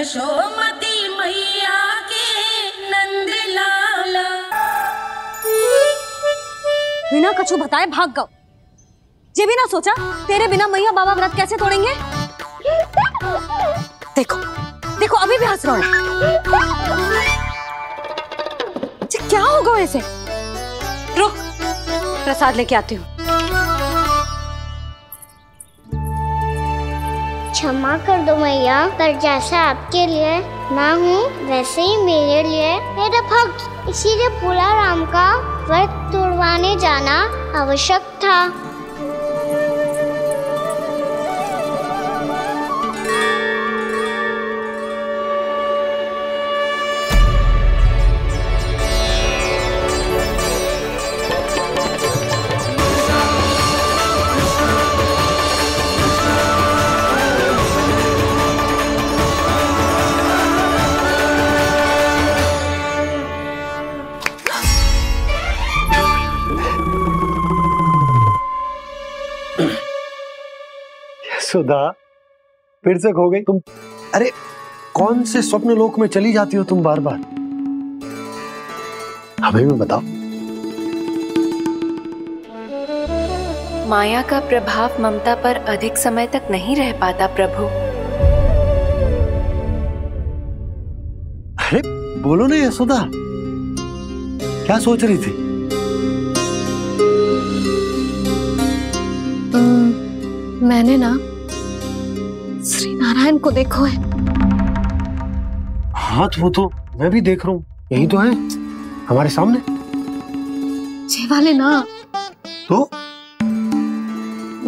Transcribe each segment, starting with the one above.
यशोमती मैया के नंद लाला। बिना कछु बताए भाग गओ। ये भी ना सोचा तेरे बिना मैया बाबा व्रत कैसे तोड़ेंगे। देखो देखो अभी भी हंस रहा हूं। क्या होगा ऐसे? रुक प्रसाद लेके आती हूँ। क्षमा कर दो मैया, पर जैसा आपके लिए मैं हूँ वैसे ही मेरे लिए मेरा भक्त, इसीलिए पूरा राम का व्रत तोड़वाने जाना आवश्यक था। सुधा फिर से खो गई तुम। अरे कौन से स्वप्न लोक में चली जाती हो तुम बार बार? हमें भी बताओ। माया का प्रभाव ममता पर अधिक समय तक नहीं रह पाता प्रभु। अरे बोलो ना यशोदा, क्या सोच रही थी? मैंने ना श्री नारायण को देखो है। हाँ वो तो मैं भी देख रहा हूँ, यही तो है हमारे सामने। ये वाले ना तो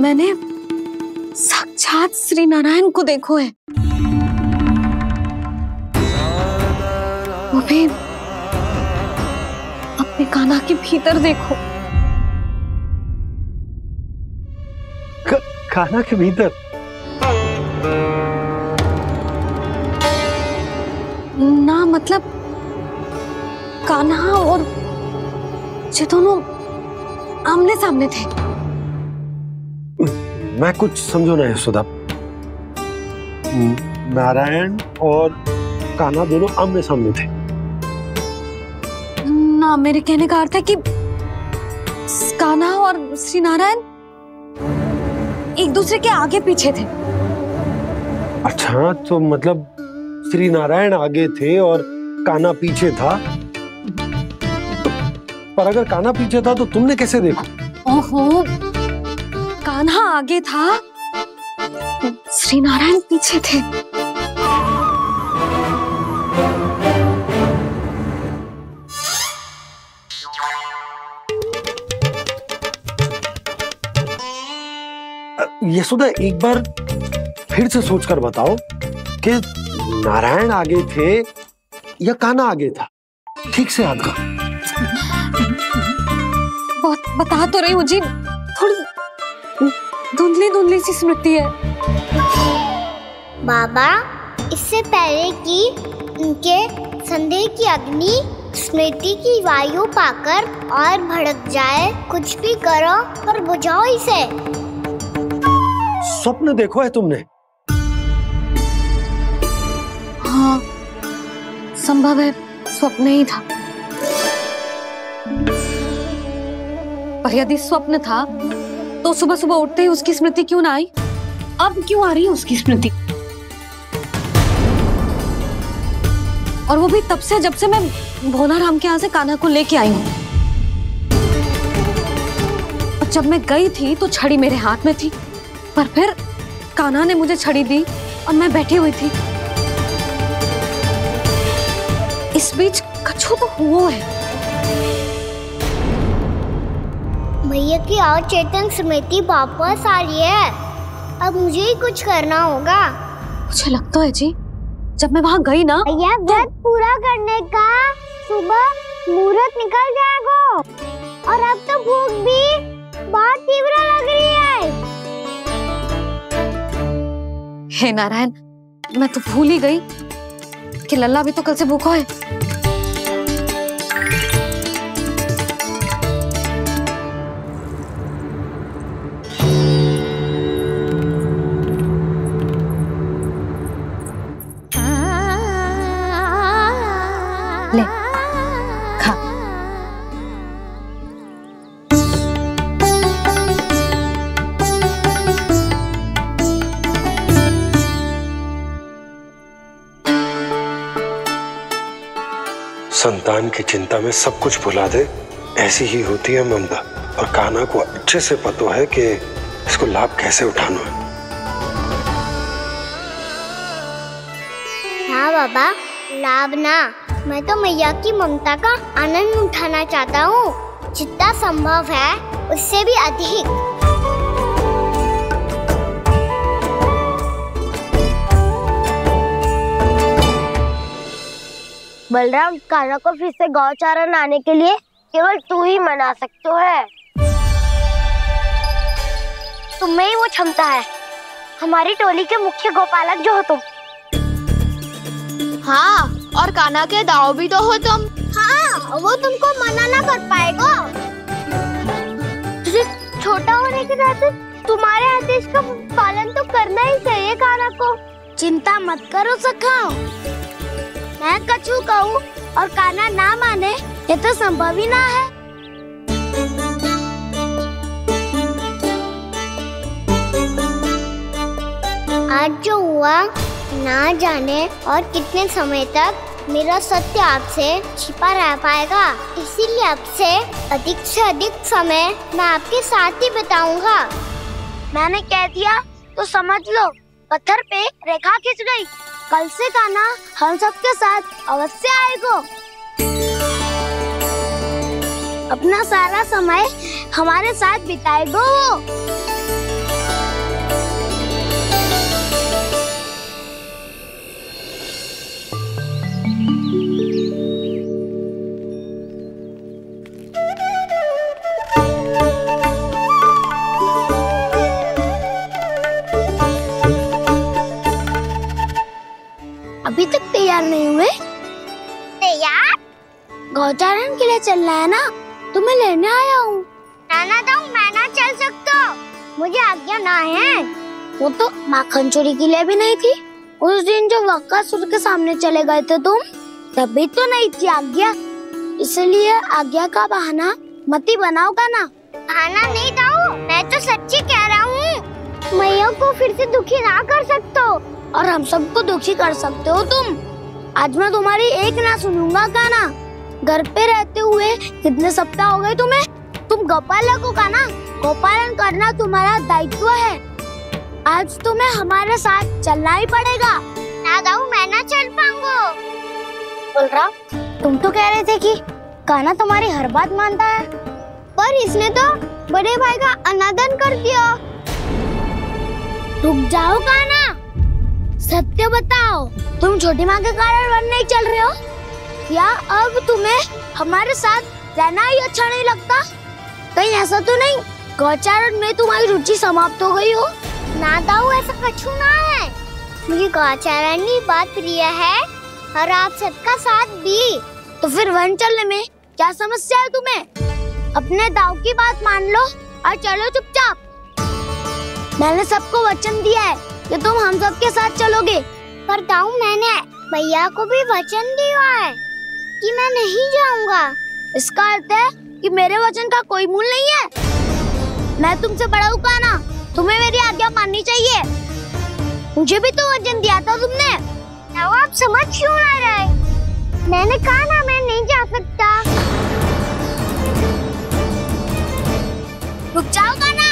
मैंने साक्षात श्री नारायण को देखो है, वो भी अपने कान्हा के भीतर देखो। कान्हा के भीतर? ना मतलब कान्हा और ये दोनों आमने सामने थे। मैं कुछ समझो ना यशोदा। नारायण और कान्हा दोनों आमने सामने थे? ना मेरे कहने का अर्थ है कि कान्हा और श्री नारायण एक दूसरे के आगे पीछे थे। अच्छा तो मतलब श्री नारायण आगे थे और कान्हा पीछे था। पर अगर कान्हा पीछे था तो तुमने कैसे देखा? ओहो, कान्हा आगे था, श्री नारायण पीछे थे। यशोदा एक बार फिर से सोचकर बताओ कि नारायण आगे थे या कान्हा आगे था? ठीक से याद करो। बहुत बता तो रही हूँ जी, थोड़ी धुंधली धुंधली सी स्मृति है। बाबा, इससे पहले कि उनके संदेह की अग्नि स्मृति की वायु पाकर और भड़क जाए, कुछ भी करो पर बुझाओ इसे। स्वप्न देखो है तुमने? हाँ संभव है स्वप्न ही था, पर यदि स्वप्न था तो सुबह सुबह उठते ही उसकी स्मृति क्यों ना आई? अब क्यों आ रही है उसकी स्मृति? और वो भी तब से जब से मैं भोलाराम के यहाँ से कान्हा को लेके आई हूँ। और जब मैं गई थी तो छड़ी मेरे हाथ में थी, पर फिर कान्हा ने मुझे छड़ी दी और मैं बैठी हुई थी। इस बीच कछु तो हुआ है। भैया की अचेतन स्मृति वापस आ रही है, अब मुझे ही कुछ करना होगा। मुझे लगता है जी, जब मैं वहाँ गई ना, भैया व्रत पूरा करने का सुबह मुहूर्त निकल जाएगा और अब तो भूख भी बहुत तीव्र लग रही है। हे नारायण, मैं तो भूल ही गई कि लल्ला भी तो कल से भूखा है। संतान की चिंता में सब कुछ भुला दे, ऐसी ही होती है ममता। और कान्हा को अच्छे से पता है कि इसको लाभ कैसे उठाना है। हाँ बाबा, लाभ ना, मैं तो मैया की ममता का आनंद उठाना चाहता हूँ, जितना संभव है उससे भी अधिक। बलराम, कान्हा को फिर से गौचारण आने के लिए केवल तू ही मना सकते है। तुम्हें ही वो क्षमता है, हमारी टोली के मुख्य गोपालक जो हो तुम। हाँ, और कान्हा के दाव भी तो हो तुम। हाँ, वो तुमको मना ना कर पाएगा। तुझे छोटा होने के नाते तुम्हारे आदेश का पालन तो करना ही चाहिए कान्हा को। चिंता मत करो सखा, मैं कछु कहूँ और कान्हा ना माने, ये तो संभव ही ना है। आज जो हुआ ना जाने और कितने समय तक मेरा सत्य आपसे छिपा रह पाएगा, इसीलिए आपसे अधिक से अधिक समय मैं आपके साथ ही बिताऊंगा। मैंने कह दिया तो समझ लो, पत्थर पे रेखा खिंच गई। कल से कान्हा हम सबके साथ अवश्य आएगा। अपना सारा समय हमारे साथ बिताएगा वो। अभी तक तैयार नहीं हुए? तैयार? गौचारण के लिए चलना है ना, तुम्हें लेने आया हूँ। नाना दाऊ, मैं ना चल सकता, मुझे आज्ञा ना है। वो तो माखन चोरी के लिए भी नहीं थी। उस दिन जो वक्कासुर के सामने चले गए थे तुम, तभी तो नहीं थी आज्ञा। इसलिए आज्ञा का बहाना मत ही बनाओ कान्हा। बहाना नहीं दाऊ, मैं तो सच्ची कह रहा हूँ। मैया को फिर से दुखी ना कर सकते हो और हम सबको दुखी कर सकते हो तुम। आज मैं तुम्हारी एक ना सुनूंगा कान्हा। घर पे रहते हुए कितने सप्ताह हो गए तुम्हें? तुम गोपालक हो कान्हा, गोपालन करना तुम्हारा दायित्व है। आज तुम्हें हमारे साथ चलना ही पड़ेगा। ना दाऊ, मैं ना चल पाऊंगा। बलराम, तुम तो कह रहे थे कि कान्हा तुम्हारी हर बात मानता है, पर इसने तो बड़े भाई का अनादर कर दिया। रुक जाओ कान्हा, सत्य बताओ, तुम छोटी माँ के कारण वन नहीं चल रहे हो या अब तुम्हें हमारे साथ रहना ही अच्छा नहीं लगता? कहीं ऐसा तो नहीं गौचारण में तुम्हारी रुचि समाप्त हो गई हो? ना दाऊ, ऐसा कछु ना है। मुझे गौचारण की बात प्रिय है और आप सबका साथ भी। तो फिर वन चलने में क्या समस्या है तुम्हें? अपने दाऊ की बात मान लो और चलो चुपचाप। मैंने सबको वचन दिया है कि तुम हम सबके साथ चलोगे। पर दाऊ, मैंने भैया को भी वचन दिया है कि मैं नहीं जाऊंगा। इसका अर्थ है कि मेरे वचन का कोई मूल नहीं है। मैं तुमसे बड़ा हूँ कान्हा, तुम्हें मेरी आज्ञा माननी चाहिए। मुझे भी तो वचन दिया था तुमने। दाऊ, आप समझ क्यों ना रहे? मैंने कहा ना, मैं नहीं जा सकता। रुक जाओ कान्हा।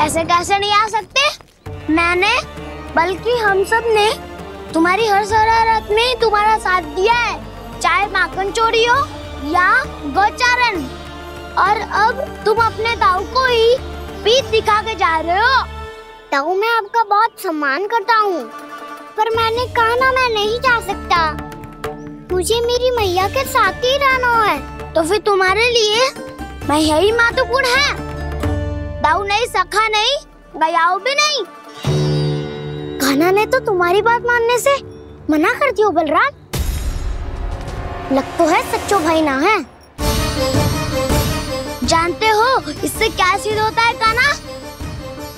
ऐसे कैसे नहीं आ सकते? मैंने बल्कि हम सब ने तुम्हारी हर शरारत में तुम्हारा साथ दिया है, चाहे माखन चोरी हो या गौचारण। और अब तुम अपने दाऊ को ही पीठ दिखा के जा रहे हो। दाऊ, मैं आपका बहुत सम्मान करता हूँ, पर मैंने कहा ना, मैं नहीं जा सकता। मुझे मेरी मैया के साथ ही रहना है। तो फिर तुम्हारे लिए मैया ही महत्वपूर्ण है। दाऊ नहीं, सखा नहीं, गयाऊ भी नहीं। कान्हा ने तो तुम्हारी बात मानने से मना कर दिया बलराम। लग तो है सच्चो भाई ना है। जानते हो इससे क्या सिद्ध होता है कान्हा?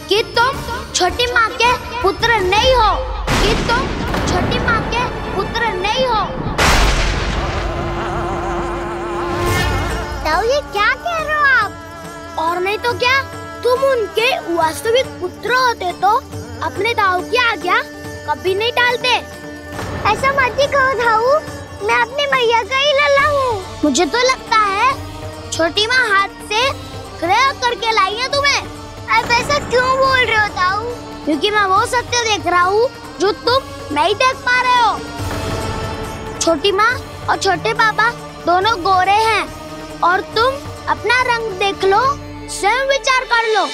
कि तुम छोटी माँ के पुत्र नहीं हो, कि तुम छोटी माँ के पुत्र नहीं हो। दाऊ, ये क्या कह रहे हो आप? और नहीं तो क्या, तुम उनके वास्तविक पुत्र होते तो अपने दाऊ की आज्ञा कभी नहीं टालते। ऐसा मत ही कहो दाऊ, मैं अपनी मैया का ही लल्ला हूँ। मुझे तो लगता है छोटी माँ हाथ से ग्रह करके लाई है तुम्हें। अब ऐसा क्यों बोल रहे हो दाऊ? क्योंकि मैं वो सत्य देख रहा हूँ जो तुम नहीं देख पा रहे हो। छोटी माँ और छोटे पापा दोनों गोरे हैं और तुम अपना रंग देख लो, स्वयं विचार कर लो।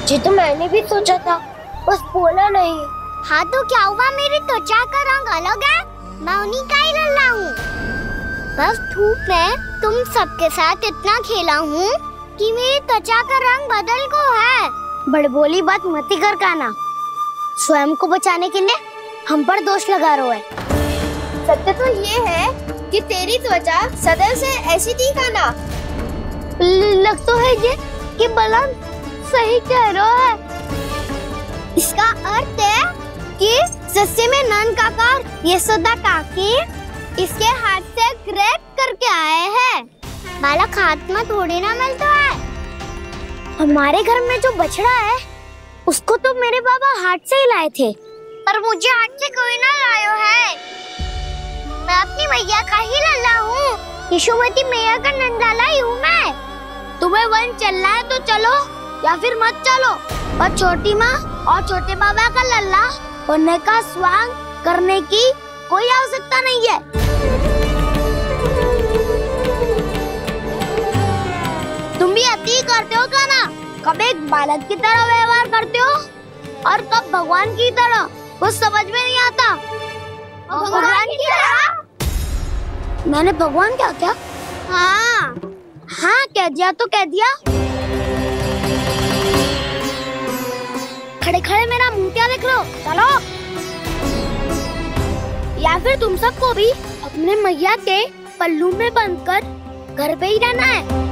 जी तो मैंने भी सोचा था, बस बोला नहीं। हाँ तो क्या हुआ, मेरी त्वचा का रंग अलग है, मैं उन्हीं का ही लल्ला हूँ। बस धूप में तुम सबके साथ इतना खेला हूँ कि मेरी त्वचा का रंग बदल को है। बड़बोली बात मत ही कर काना, स्वयं को बचाने के लिए हम पर दोष लगा रहे है। सत्य तो ये है कि तेरी त्वचा सदैव से ऐसी थी काना। लग तो है ये कि बलन सही कह रहा है। इसका अर्थ है कि सस्ते में नन काकार यशोदा काकी इसके हाथ से ग्रेट करके आए हैं। बालक हाथ में थोड़ी ना मिलता है। हमारे घर में जो बछड़ा है उसको तो मेरे बाबा हाथ से ही लाए थे, पर मुझे हाथ से कोई ना लायो है। मैं अपनी मैया का ही लल्ला हूँ, यशोमती मैया का नंदाला ही हूँ मैं। तुम्हें वन चलना है तो चलो या फिर मत चलो, और छोटी माँ और छोटे बाबा का लल्ला होने का स्वांग करने की कोई आवश्यकता नहीं है। तुम भी अति करते हो क्या ना? कब एक बालक की तरह व्यवहार करते हो और कब भगवान की तरह, कुछ समझ में नहीं आता। भगवान की तरह? मैंने भगवान क्या क्या? हाँ हाँ कह दिया तो कह दिया। खड़े खड़े मेरा मुंह क्या देख लो, चलो। या फिर तुम सबको भी अपने मैया के पल्लू में बंधकर घर पे ही रहना है।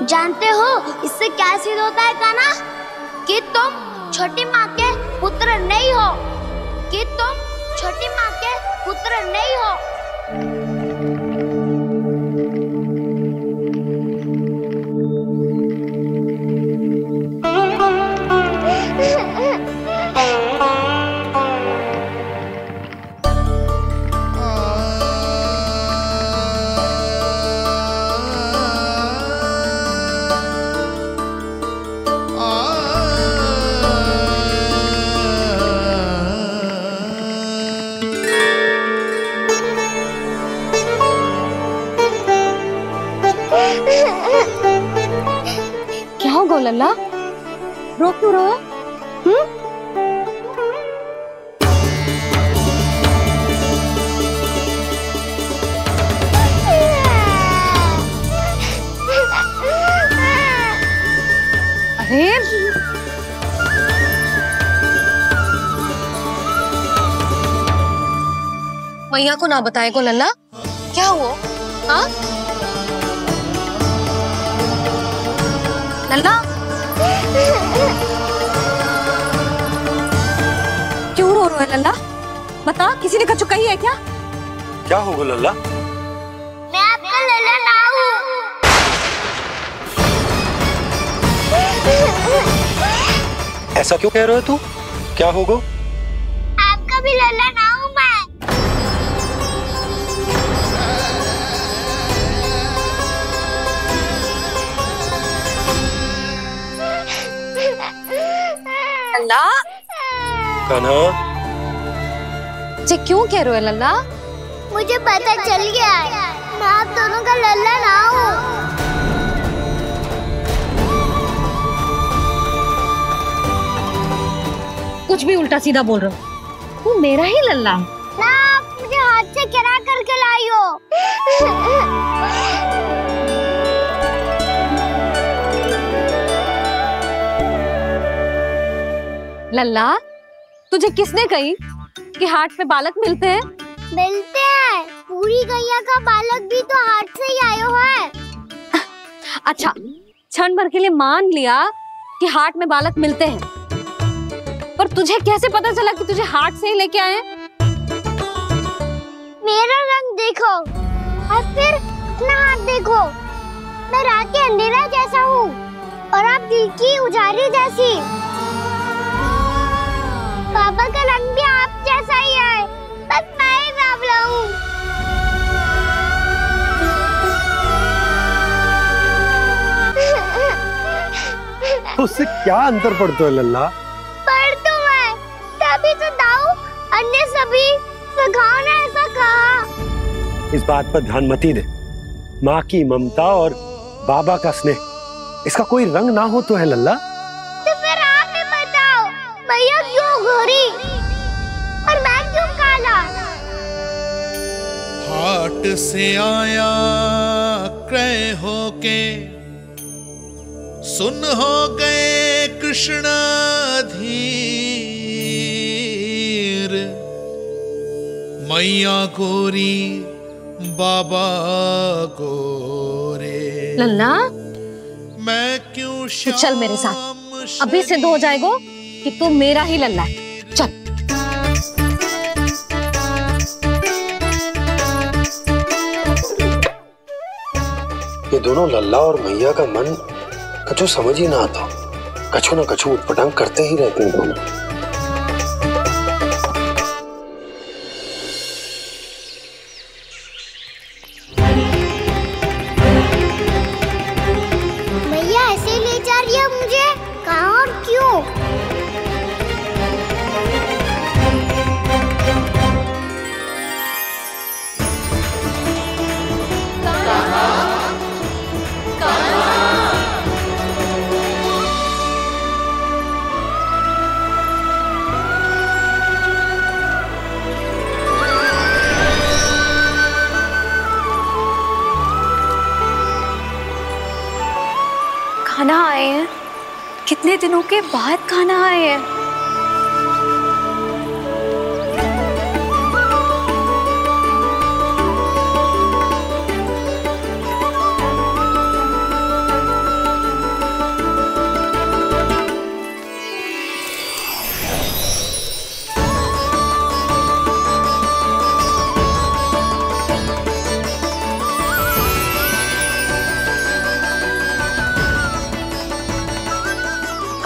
जानते हो इससे क्या सिद्ध होता है काना? कि तुम छोटी माँ के पुत्र नहीं हो, कि तुम छोटी माँ के पुत्र नहीं हो। क्या होगा लल्ला, रो क्यों रहा है? अरे मैया को ना बताए को लल्ला, क्या हुआ? हाँ लल्ला, क्यों रो रहा है लल्ला? बता, किसी ने कुछ कही है क्या? क्या होगा लल्ला? मैं आपका लल्ला ना हूँ। ऐसा क्यों कह रहे हो तू? क्या होगा? आपका भी लल्ला ना हूँ मैं। लल्ला, कान्हा, ये क्यों कह रहे हो लल्ला? मुझे पता चल गया है, मैं आप दोनों का लल्ला ना हूँ। कुछ भी उल्टा सीधा बोल रहे हो, तू मेरा ही लल्ला है। ना आप मुझे हाथ से गिरा करके लाई हो। लल्ला, तुझे किसने कही कि हाट में बालक मिलते हैं? मिलते हैं, पूरी गैया का बालक भी तो हाट से ही आयो है। अच्छा, क्षण भर के लिए मान लिया कि हाट में बालक मिलते हैं, पर तुझे कैसे पता चला कि तुझे हाट से ही लेके आए? मेरा रंग देखो और फिर अपना हाथ देखो। मैं रात के अंधेरा जैसा हूँ और आप दिल की उजाली जैसी। पापा का रंग भी आप जैसा ही है, बस मैं ही बावला हूँ। उससे क्या अंतर पड़ता है लल्ला? पर तो मैं तभी तो दाऊ अन्य सभी सखाओ ने ऐसा कहा। इस बात पर ध्यान मत ही दे। माँ की ममता और बाबा का स्नेह, इसका कोई रंग ना हो तो है लल्ला। तो फिर आप ही बताओ, भैया क्यों गोरी और मैं क्यों काला? हाट से आया क्रय होके, सुन हो गए कृष्ण धीर। मैया गोरी बाबा गोरे, लल्ला मैं क्यों तू चल मेरे साथ, अभी सिद्ध हो जाएगा कि तू मेरा ही लल्ला है। चल। ये दोनों लल्ला और मैया का मन कछु समझ ही ना आता। कछु ना कछु उटपटांग करते ही रहते हैं दोनों। भैया ऐसे ले जा रही है मुझे, कहाँ और क्यों? खाना आए हैं, कितने दिनों के बाद खाना आए हैं।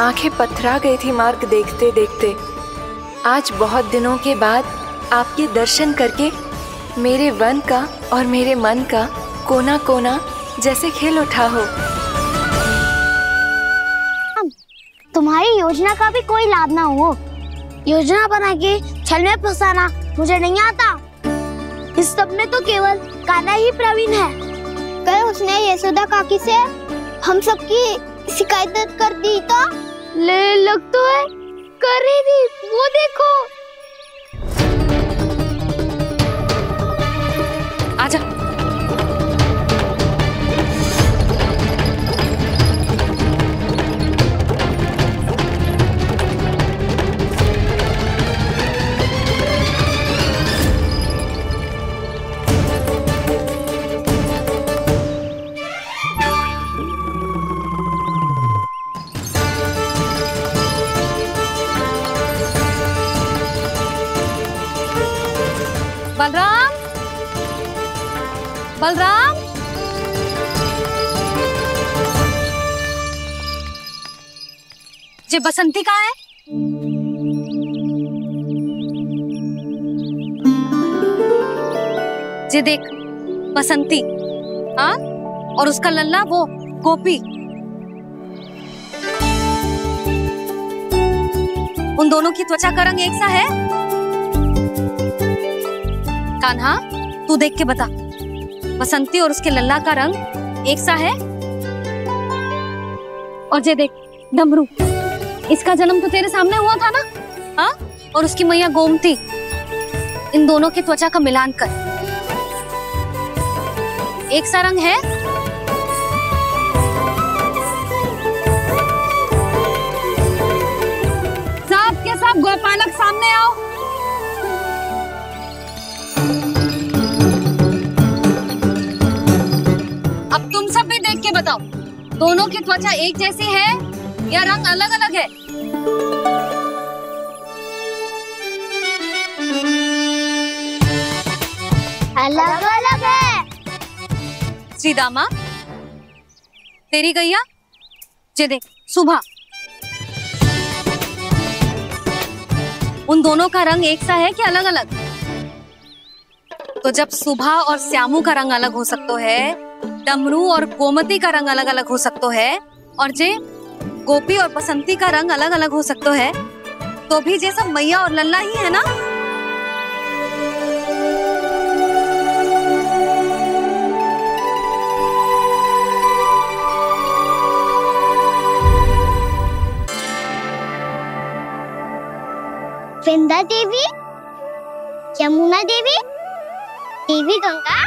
आंखें पथरा गई थी मार्ग देखते देखते। आज बहुत दिनों के बाद आपके दर्शन करके मेरे वन का और मेरे मन का कोना कोना जैसे खिल उठा हो। तुम्हारी योजना का भी कोई लाभ ना हो। योजना बना के छल में फंसाना मुझे नहीं आता। इस सब में तो केवल कान्हा ही प्रवीण है। कल उसने यशोदा काकी से हम सबकी शिकायत कर दी तो ले लग तो है कर रही थी, वो देखो। आजा। बलराम, बलराम, ये बसंती कहाँ है? ये देख बसंती, हाँ, और उसका लल्ला वो गोपी। उन दोनों की त्वचा का रंग एक सा है? कान्हा, तू देख के बता, बसंती और उसके लल्ला का रंग एक सा है? और ये देख डमरू, इसका जन्म तो तेरे सामने हुआ था ना, हाँ? और उसकी मैया गोमती, इन दोनों की त्वचा का मिलान कर, एक सा रंग है? सब के सब गोपालक सामने आओ। अब तुम सब भी देख के बताओ, दोनों की त्वचा एक जैसी है या रंग अलग अलग है? अलग अलग है। श्री दामा, तेरी गैया जे देख सुबह, उन दोनों का रंग एक सा है कि अलग अलग? तो जब सुबह और श्यामू का रंग अलग हो सकता है, डमरू और गोमती का रंग अलग अलग हो सकता है, और जे गोपी और बसंती का रंग अलग अलग हो सकता है, तो भी जे सब मैया और लल्ला ही है ना? वृंदा देवी, यमुना देवी, देवी गंगा,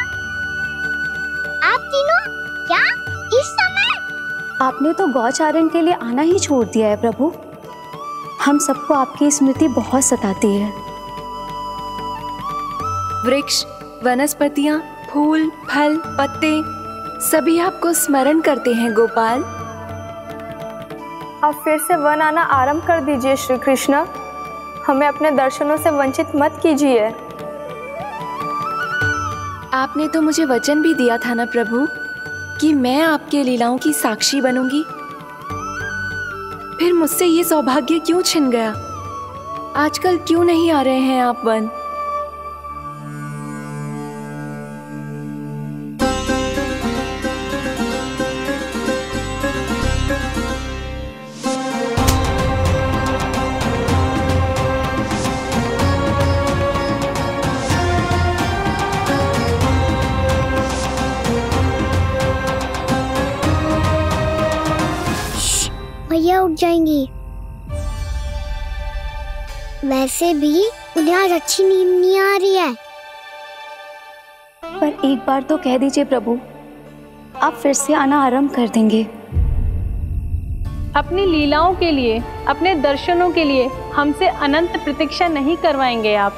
आप तीनों क्या इस समय? आपने तो गौचारण के लिए आना ही छोड़ दिया है प्रभु। हम सबको आपकी स्मृति बहुत सताती है। वृक्ष, वनस्पतियाँ, फूल, फल, पत्ते सभी आपको स्मरण करते हैं गोपाल। आप फिर से वन आना आरंभ कर दीजिए श्री कृष्ण। हमें अपने दर्शनों से वंचित मत कीजिए। आपने तो मुझे वचन भी दिया था ना प्रभु कि मैं आपके लीलाओं की साक्षी बनूंगी। फिर मुझसे ये सौभाग्य क्यों छिन गया? आजकल क्यों नहीं आ रहे हैं आप वन? भैया उठ जाएंगी। वैसे भी उन्हें आज अच्छी नींद नहीं आ रही है। पर एक बार तो कह दीजिए प्रभु, आप फिर से आना आरंभ कर देंगे। अपनी लीलाओं के लिए, अपने दर्शनों के लिए हमसे अनंत प्रतीक्षा नहीं करवाएंगे आप?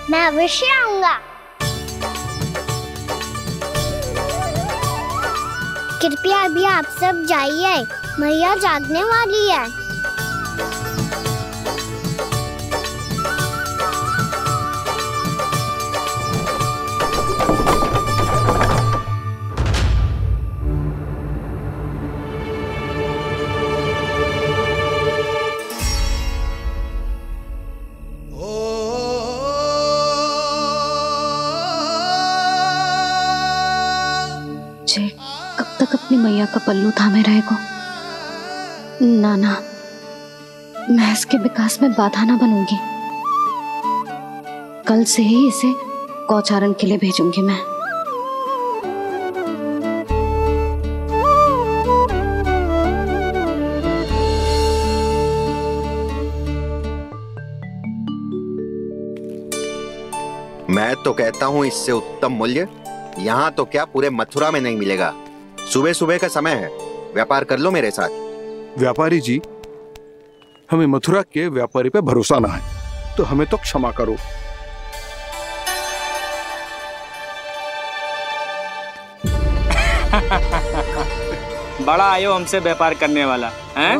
मैं अवश्य आऊंगा। कृपया अभी आप सब जाइए, मैया जागने वाली है। जे कब तक अपनी मैया का पल्लू थामे रहेगा? ना, मैं इसके विकास में बाधा ना बनूंगी। कल से ही इसे गौचारण के लिए भेजूंगी मैं। मैं तो कहता हूँ इससे उत्तम मूल्य यहाँ तो क्या पूरे मथुरा में नहीं मिलेगा। सुबह सुबह का समय है, व्यापार कर लो मेरे साथ। व्यापारी जी, हमें मथुरा के व्यापारी पे भरोसा ना है, तो हमें तो क्षमा करो। बड़ा आयो हमसे व्यापार करने वाला हैं?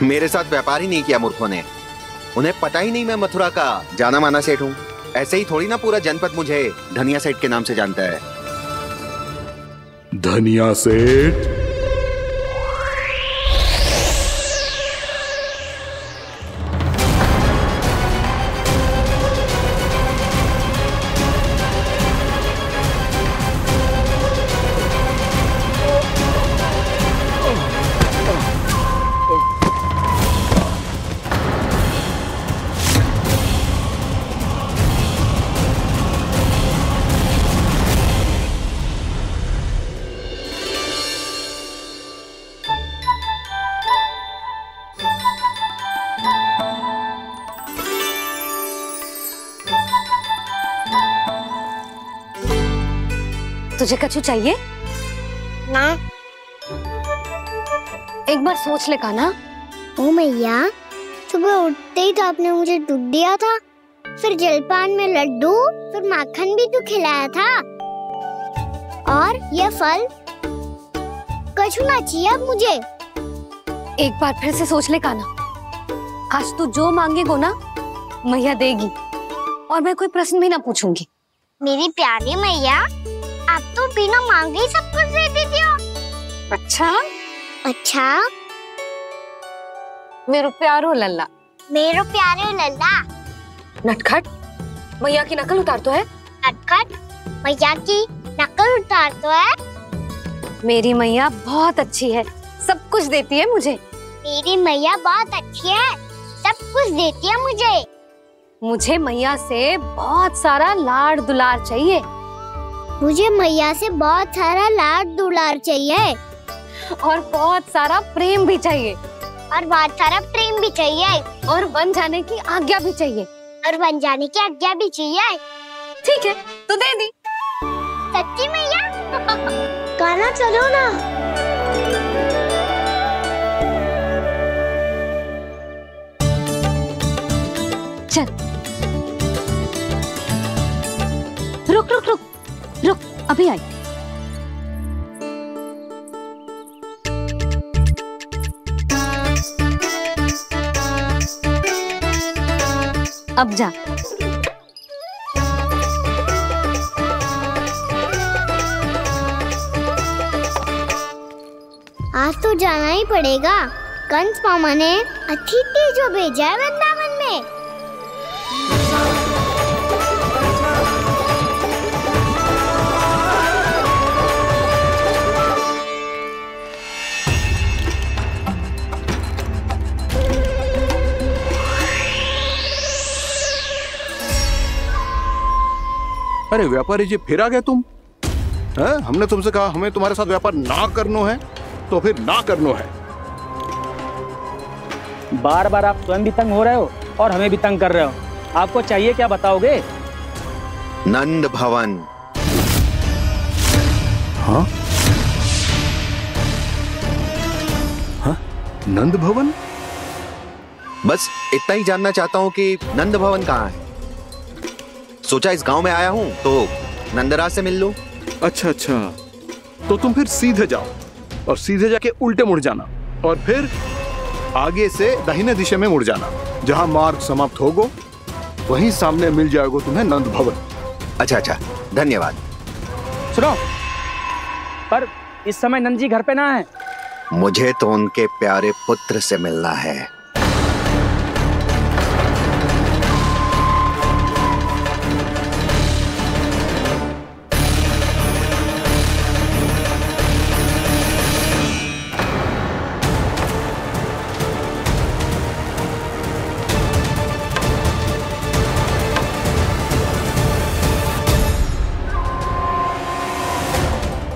मेरे साथ व्यापार ही नहीं किया मूर्खों ने। उन्हें पता ही नहीं मैं मथुरा का जाना माना सेठ हूँ। ऐसे ही थोड़ी ना पूरा जनपद मुझे धनिया सेठ के नाम से जानता है। धनिया सेठ? तुझे कछु चाहिए ना? एक बार सोच ले कान्हा। ओ मैया, सुबह उठते ही तो आपने मुझे दूध दिया था, फिर जलपान में लड्डू, फिर माखन भी तो खिलाया था, और ये फल। कछु ना चाहिए अब मुझे। एक बार फिर से सोच ले कान्हा। आज तू जो मांगेगो ना, मैया देगी और मैं कोई प्रश्न भी ना पूछूंगी। मेरी प्यारी मैया, आप तो बिना मांगे ही सब कुछ दे देती हो। अच्छा अच्छा, मेरो प्यारो लल्ला। मेरो प्यारे लल्ला। नटखट, मैया की नकल उतार तो है। नटखट, मैया की नकल उतार तो है। मेरी मैया बहुत अच्छी है, सब कुछ देती है मुझे। मेरी मैया बहुत अच्छी है, सब कुछ देती है मुझे। मुझे मैया से बहुत सारा लाड दुलार चाहिए। मुझे मैया से बहुत सारा लाड दुलार चाहिए। और बहुत सारा प्रेम भी चाहिए। और बहुत सारा प्रेम भी चाहिए। और बन जाने की आज्ञा भी चाहिए। और बन जाने की आज्ञा भी चाहिए। ठीक है, तो दे दी। सच्ची मैया? गाना चलो ना। चल, रुक रुक रुक रुक, अभी आई। अब जा। आज तो जाना ही पड़ेगा। कंस मामा ने अतिथि जो भेजा है वृंदावन में। अरे व्यापारी जी, फिर आ गए तुम? हैं? हमने तुमसे कहा हमें तुम्हारे साथ व्यापार ना करना है, तो फिर ना करना है। बार बार आप स्वयं भी तंग हो रहे हो और हमें भी तंग कर रहे हो। आपको चाहिए क्या, बताओगे? नंद भवन। हाँ? हाँ? नंद भवन? बस इतना ही जानना चाहता हूँ कि नंद भवन कहाँ है। सोचा इस गांव में आया हूँ तो नंदराज से मिल लूं। अच्छा अच्छा, तो तुम फिर सीधे जाओ और सीधे जाके उल्टे मुड़ जाना और फिर आगे से दाहिने दिशा में मुड़ जाना। जहां मार्ग समाप्त होगा वहीं सामने मिल जाएगा तुम्हें नंद भवन। अच्छा अच्छा, धन्यवाद। सुनो, पर इस समय नंद जी घर पे ना है। मुझे तो उनके प्यारे पुत्र से मिलना है।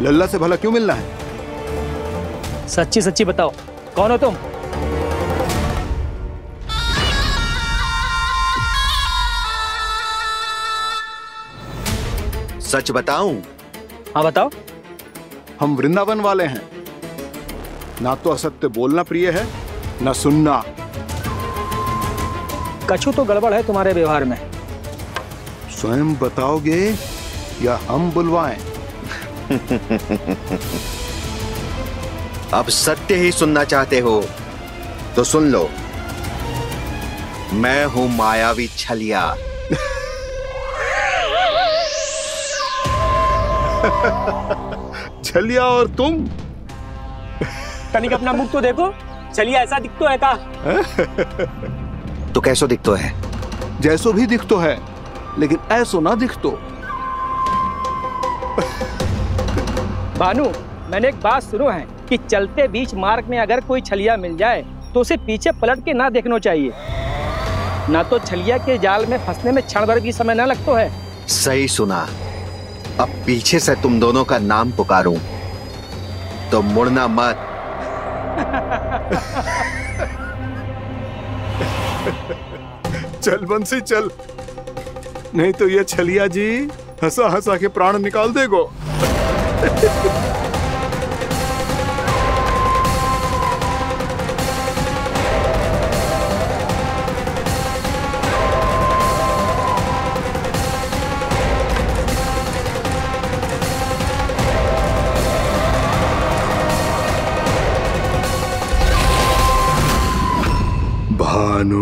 लल्ला से भला क्यों मिलना है? सच्ची सच्ची बताओ, कौन हो तुम? सच बताऊं? हाँ बताओ। हम वृंदावन वाले हैं। ना तो असत्य बोलना प्रिय है, ना सुनना। कछु तो गड़बड़ है तुम्हारे व्यवहार में। स्वयं बताओगे या हम बुलवाएं? अब सत्य ही सुनना चाहते हो तो सुन लो। मैं हूं मायावी छलिया। छलिया और तुम? तनिक अपना मुख तो देखो, छलिया ऐसा दिखतो है का? तो कैसो दिखतो है? जैसो भी दिखतो है, लेकिन ऐसो ना दिखतो। भानु, मैंने एक बात सुनो है कि चलते बीच मार्ग में अगर कोई छलिया मिल जाए तो उसे पीछे पलट के ना देखना चाहिए, ना तो छलिया के जाल में फंसने में क्षण भर भी समय ना लगता है। सही सुना। अब पीछे से तुम दोनों का नाम पुकारूं तो मुड़ना मत। चल बंसी चल, नहीं तो ये छलिया जी हंसा हंसा के प्राण निकाल देगो। भानु,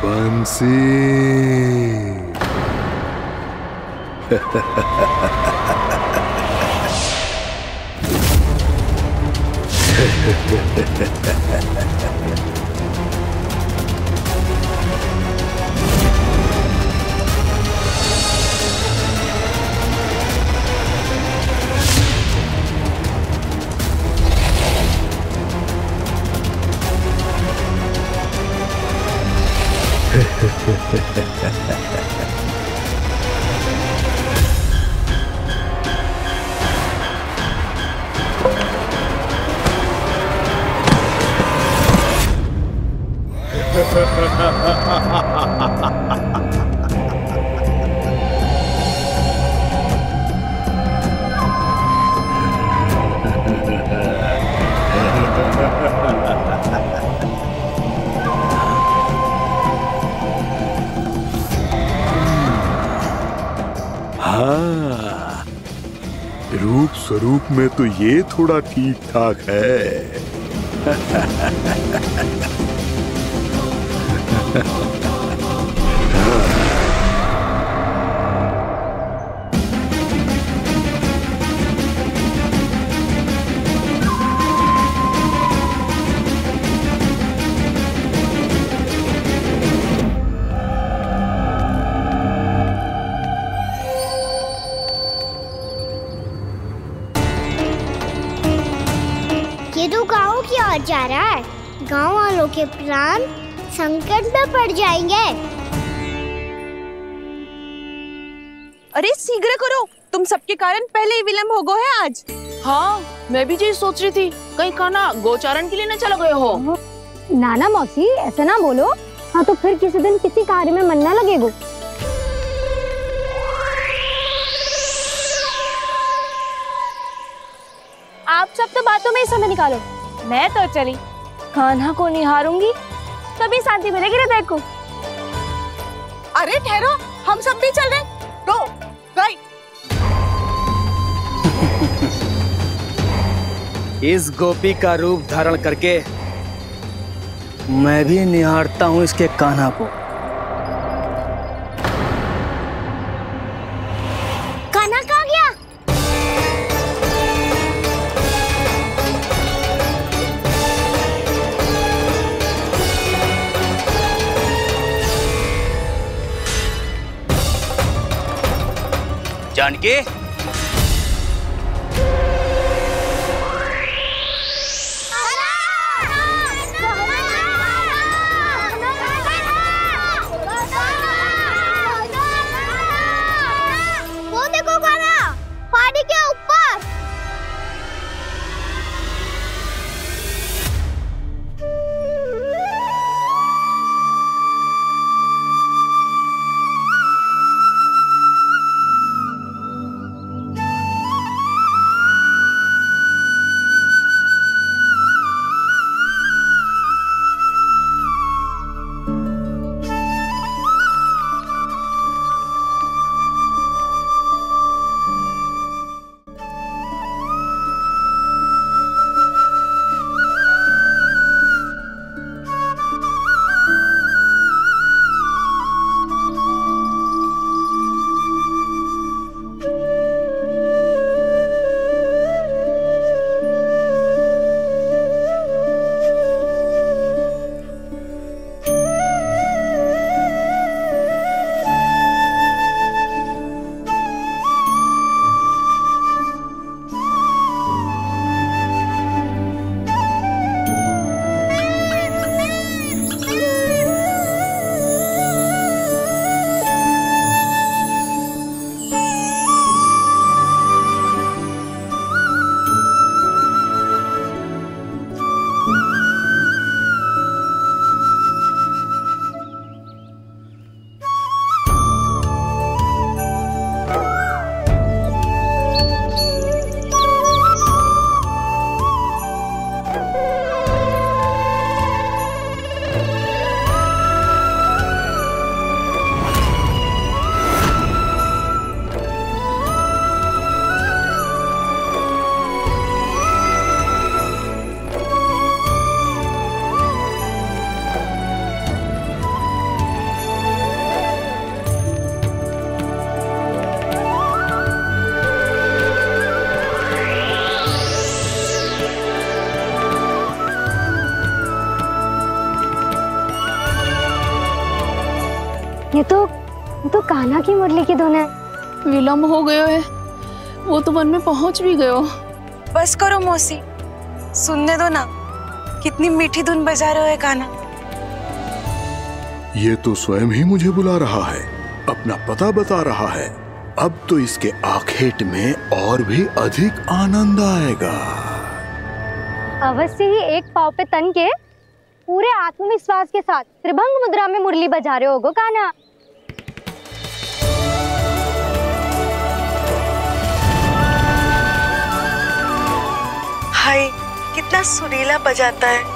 बंसी। हाँ, रूप स्वरूप में तो ये थोड़ा ठीक ठाक है। ये तो गाँव की ओर जा रहा है। गाँव वालों के प्राण संकट में पड़ जाएंगे। अरे शीघ्र करो, तुम सबके कारण पहले ही विलम्ब हो गया है आज। हाँ, मैं भी यही सोच रही थी, कहीं खाना गोचारण के लिए न चला गए हो। नाना मौसी ऐसे ना बोलो। हाँ तो फिर किसी दिन किसी कार्य में मन ना लगेगा। आप सब तो बातों में ही समय निकालो। मैं तो चली कान्हा को निहारूंगी, तभी शांति मिलेगी हृदय को। अरे ठहरो, हम सब भी चल रहे। रो गई। इस गोपी का रूप धारण करके मैं भी निहारता हूँ इसके कान्हा को। कान्हा कहाँ गया? जानकी, वो देखो कान्हा, पहाड़ी के ऊपर। ये तो कान्हा की मुरली की धुन है। विलम्ब हो गयो है, वो तो वन में पहुंच भी गयो। बस करो मौसी, सुनने दो ना, कितनी मीठी धुन बजा रहे हो कान्हा। ये तो स्वयं ही मुझे बुला रहा है, अपना पता बता रहा है। अब तो इसके आखेट में और भी अधिक आनंद आएगा। अवश्य ही एक पाँव पे तन के पूरे आत्मविश्वास के साथ त्रिभंग मुद्रा में मुरली बजा रहे होगो कान्हा। हाय, कितना सुरीला बजाता है।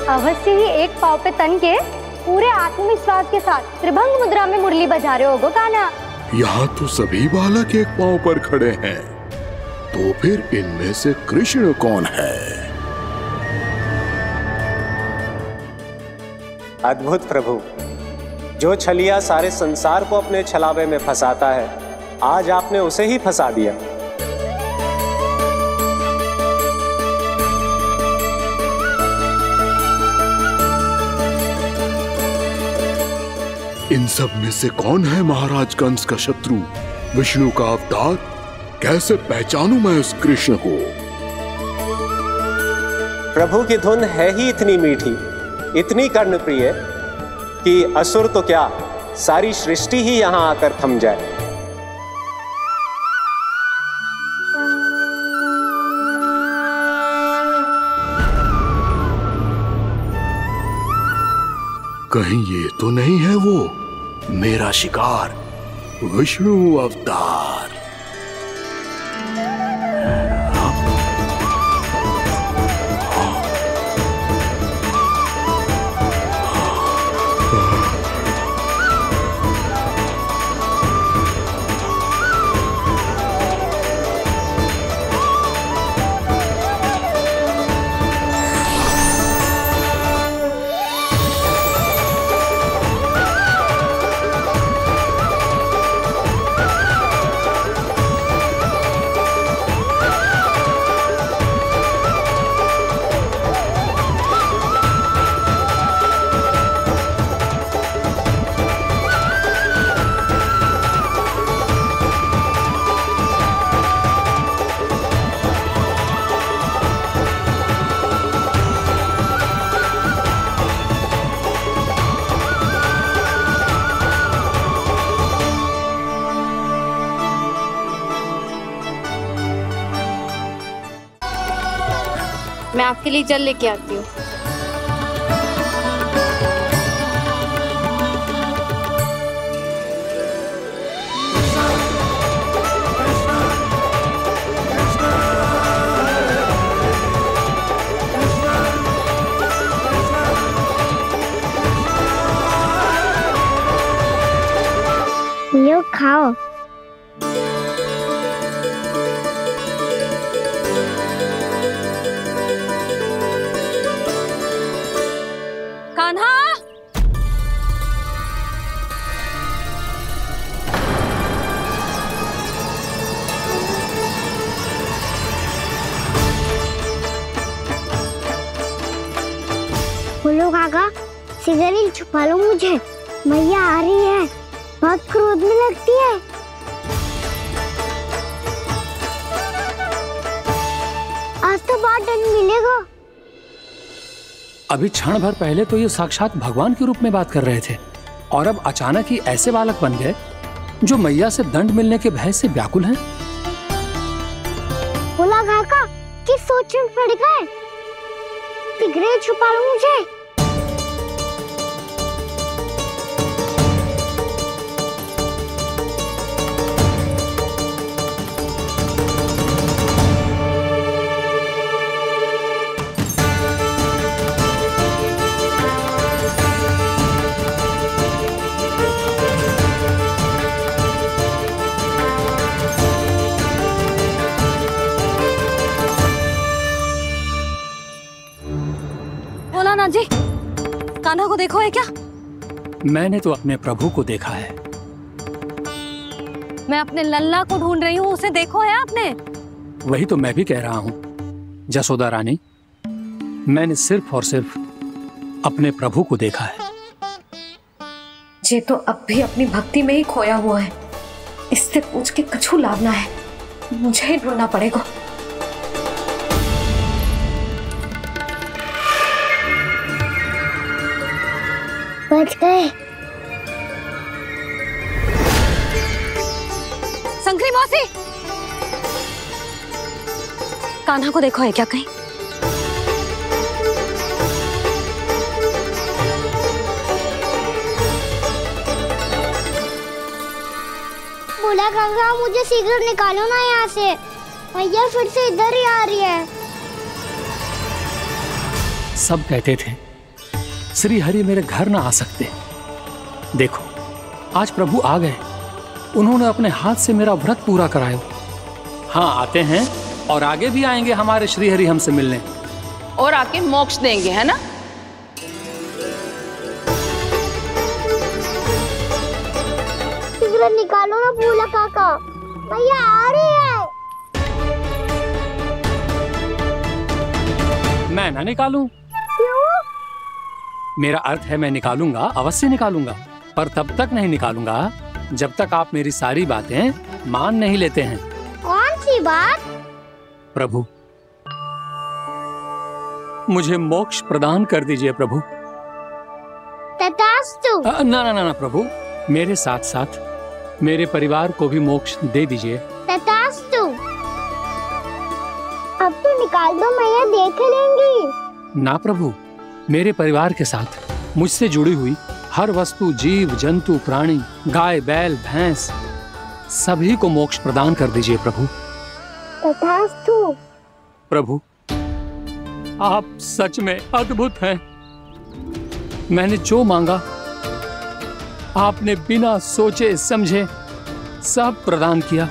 अवश्य ही एक पाँव पे तन के पूरे आत्मविश्वास के साथ त्रिभंग मुद्रा में मुरली बजा रहे होगो कान्हा। यहाँ तो सभी बालक एक पाँव पर खड़े हैं, तो फिर इनमें से कृष्ण कौन है? अद्भुत प्रभु, जो छलिया सारे संसार को अपने छलावे में फंसाता है, आज आपने उसे ही फंसा दिया। इन सब में से कौन है महाराज कंस का शत्रु, विष्णु का अवतार? कैसे पहचानूं मैं उस कृष्ण को? प्रभु की धुन है ही इतनी मीठी, इतनी कर्णप्रिय कि असुर तो क्या, सारी सृष्टि ही यहां आकर थम जाए। कहीं ये तो नहीं है वो मेरा शिकार विष्णु अवतार? मैं आपके लिए जल लेके आती हूँ। यो खाओ। कान्हा, बोलो काका, सिगरेट छुपा लो मुझे, मैया आ रही है, बहुत क्रोध में लगती है। आज तो बहुत दंड मिलेगा। अभी क्षण भर पहले तो ये साक्षात भगवान के रूप में बात कर रहे थे और अब अचानक ही ऐसे बालक बन गए जो मैया से दंड मिलने के भय से व्याकुल हैं। बोला काका, किस सोच में पड़ गए? सिगरेट छुपा लो मुझे। जी, कान्हा को देखो है क्या? मैंने तो अपने प्रभु को देखा है। मैं अपने लल्ला को ढूंढ रही हूँ, उसे देखो है आपने? वही तो मैं भी कह रहा हूँ जसोदा रानी, मैंने सिर्फ और सिर्फ अपने प्रभु को देखा है। ये तो अब भी अपनी भक्ति में ही खोया हुआ है, इससे पूछ के कछु लाभ ना है, मुझे ही ढूंढना पड़ेगा। बच गए। संकरी मौसी, कान्हा को देखो है क्या कहीं? बोला काका, मुझे सिगरेट निकालो ना यहाँ से, भैया फिर से इधर ही आ रही है। सब कहते थे श्री हरि मेरे घर ना आ सकते। देखो आज प्रभु आ गए, उन्होंने अपने हाथ से मेरा व्रत पूरा कराया। हाँ आते हैं और आगे भी आएंगे हमारे श्री हरि हमसे मिलने और आके मोक्ष देंगे, है ना? सिगरेट निकालो ना बोला काका, भैया आ रही है। मैं ना निकालूं? क्यों? मेरा अर्थ है मैं निकालूंगा, अवश्य निकालूंगा, पर तब तक नहीं निकालूंगा जब तक आप मेरी सारी बातें मान नहीं लेते हैं। कौन सी बात? प्रभु, मुझे मोक्ष प्रदान कर दीजिए प्रभु। तथास्तु। ना ना ना प्रभु, मेरे साथ साथ मेरे परिवार को भी मोक्ष दे दीजिए। तथास्तु। अब तो निकाल दो, मैया देख लेंगी। ना प्रभु, मेरे परिवार के साथ मुझसे जुड़ी हुई हर वस्तु, जीव जंतु, प्राणी, गाय बैल भैंस, सभी को मोक्ष प्रदान कर दीजिए प्रभु। तथास्तु। प्रभु आप सच में अद्भुत हैं। मैंने जो मांगा आपने बिना सोचे समझे सब प्रदान किया।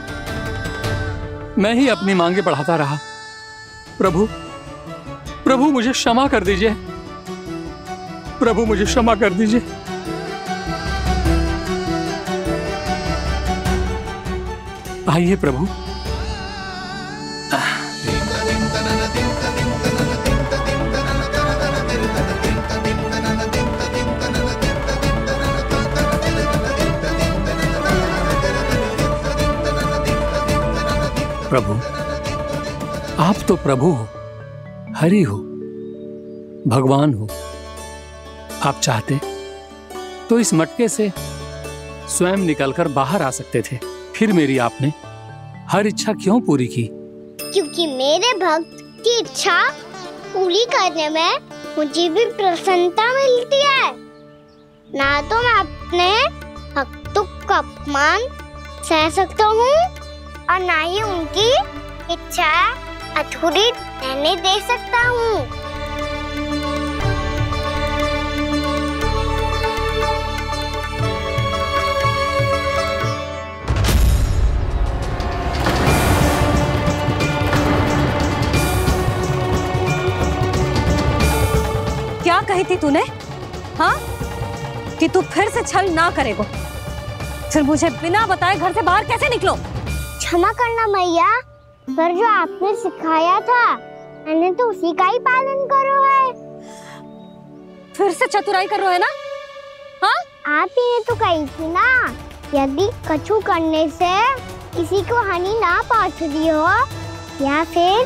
मैं ही अपनी मांगे बढ़ाता रहा। प्रभु प्रभु मुझे क्षमा कर दीजिए। प्रभु मुझे क्षमा कर दीजिए। आइए प्रभु। प्रभु आप तो प्रभु हो, हरि हो, भगवान हो। आप चाहते तो इस मटके से स्वयं निकलकर बाहर आ सकते थे, फिर मेरी आपने हर इच्छा क्यों पूरी की? क्योंकि मेरे भक्त की इच्छा पूरी करने में मुझे भी प्रसन्नता मिलती है। ना तो मैं अपने भक्तों का अपमान सह सकता हूँ और ना ही उनकी इच्छा अधूरी रहने दे सकता हूँ। क्या कही थी तूने? हाँ, कि तू फिर से छल ना करेगा। फिर मुझे बिना बताए घर से बाहर कैसे निकलो? क्षमा करना मैया, पर जो आपने सिखाया था मैंने तो उसी का ही पालन करो है। फिर से चतुराई कर रहे हो है ना? हाँ? आप ही तो कही थी ना, यदि कछु करने से किसी को हानि ना पहुंच रही हो या फिर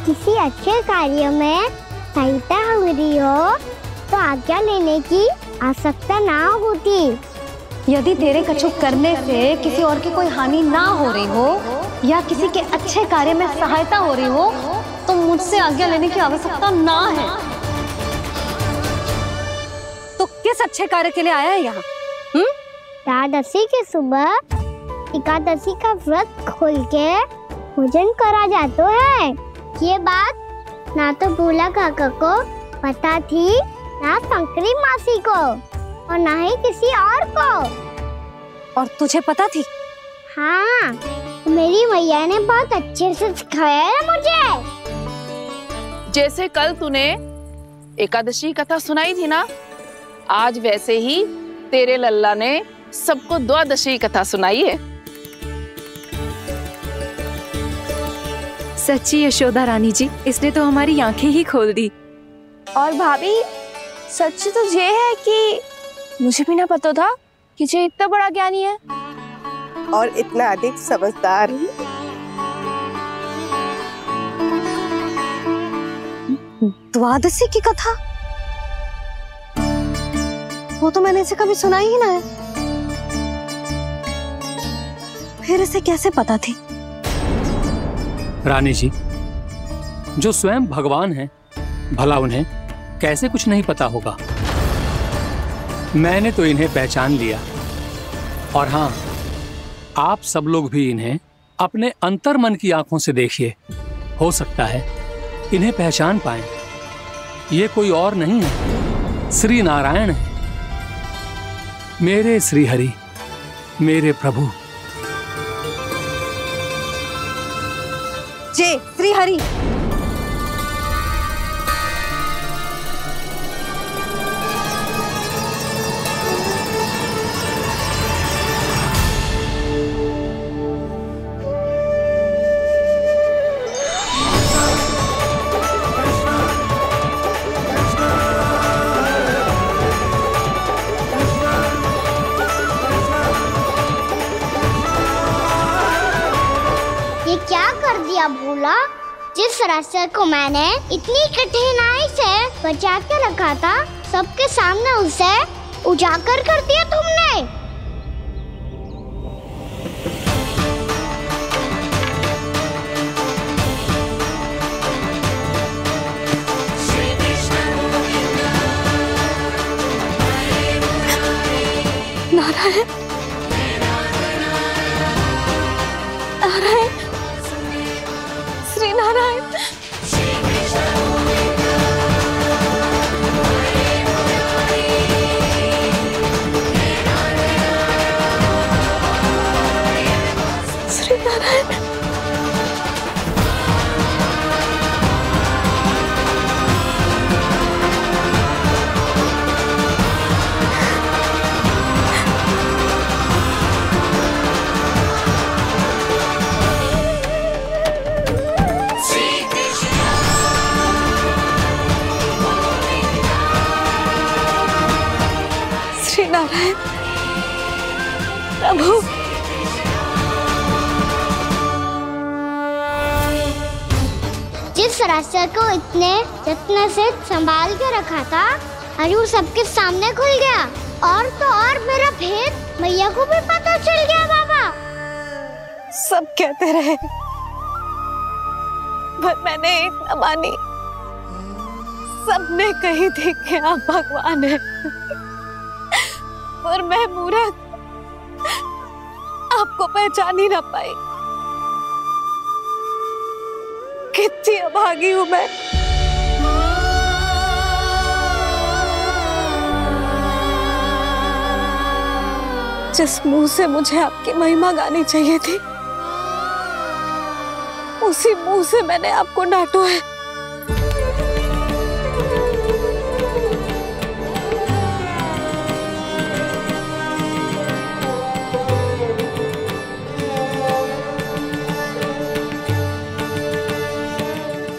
किसी अच्छे कार्य में सहायता हो रही हो तो आज्ञा लेने की आवश्यकता ना होती। यदि तेरे कछु करने से किसी और की कोई हानि ना हो रही हो या किसी के अच्छे कार्य में सहायता हो रही हो तो मुझसे आज्ञा लेने की आवश्यकता ना है। तो किस अच्छे कार्य के लिए आया है यहाँ? एकादशी के सुबह एकादशी का व्रत खोल के भोजन करा जाता है। ये बात ना तो भोला काका को पता थी, ना शंकरी मासी को और ना ही किसी और को। और तुझे पता थी? हाँ, मेरी मैया ने बहुत अच्छे से सिखाया है मुझे। जैसे कल तूने एकादशी कथा सुनाई थी ना, आज वैसे ही तेरे लल्ला ने सबको द्वादशी कथा सुनाई है। सच्ची यशोदा रानी जी, इसने तो हमारी आंखें ही खोल दी। और भाभी, सच तो ये है कि मुझे भी ना पता था कि ये इतना बड़ा ज्ञानी है और इतना अधिक समझदार। द्वादशी की कथा? वो तो मैंने इसे कभी सुना ही ना है। फिर इसे कैसे पता थी? रानी जी, जो स्वयं भगवान हैं, भला उन्हें कैसे कुछ नहीं पता होगा? मैंने तो इन्हें पहचान लिया। और हाँ, आप सब लोग भी इन्हें अपने अंतर मन की आंखों से देखिए, हो सकता है इन्हें पहचान पाएं। ये कोई और नहीं है, श्री नारायण है, मेरे श्री हरि, मेरे प्रभु। जय श्री हरि। भोला, जिस रास्ते को मैंने इतनी कठिनाई से बचा के रखा था, सबके सामने उसे उजागर कर दिया तुमने। नारायण, श्री नारायण। श्री नारायण। श्री नारायण प्रभु। जिस रास्ते को इतने यत्न से संभाल के रखा था, आज वो सबके सामने खुल गया। और तो और मेरा भेद मैया को भी पता चल गया। बाबा सब कहते रहे पर मैंने एक न मानी। सबने कही थी कि आप भगवान हैं, पर मैं मूर्ख आपको पहचान ही ना पाई। कितनी अभागी हूं मैं। जिस मुंह से मुझे आपकी महिमा गानी चाहिए थी, उसी मुंह से मैंने आपको डांटो है।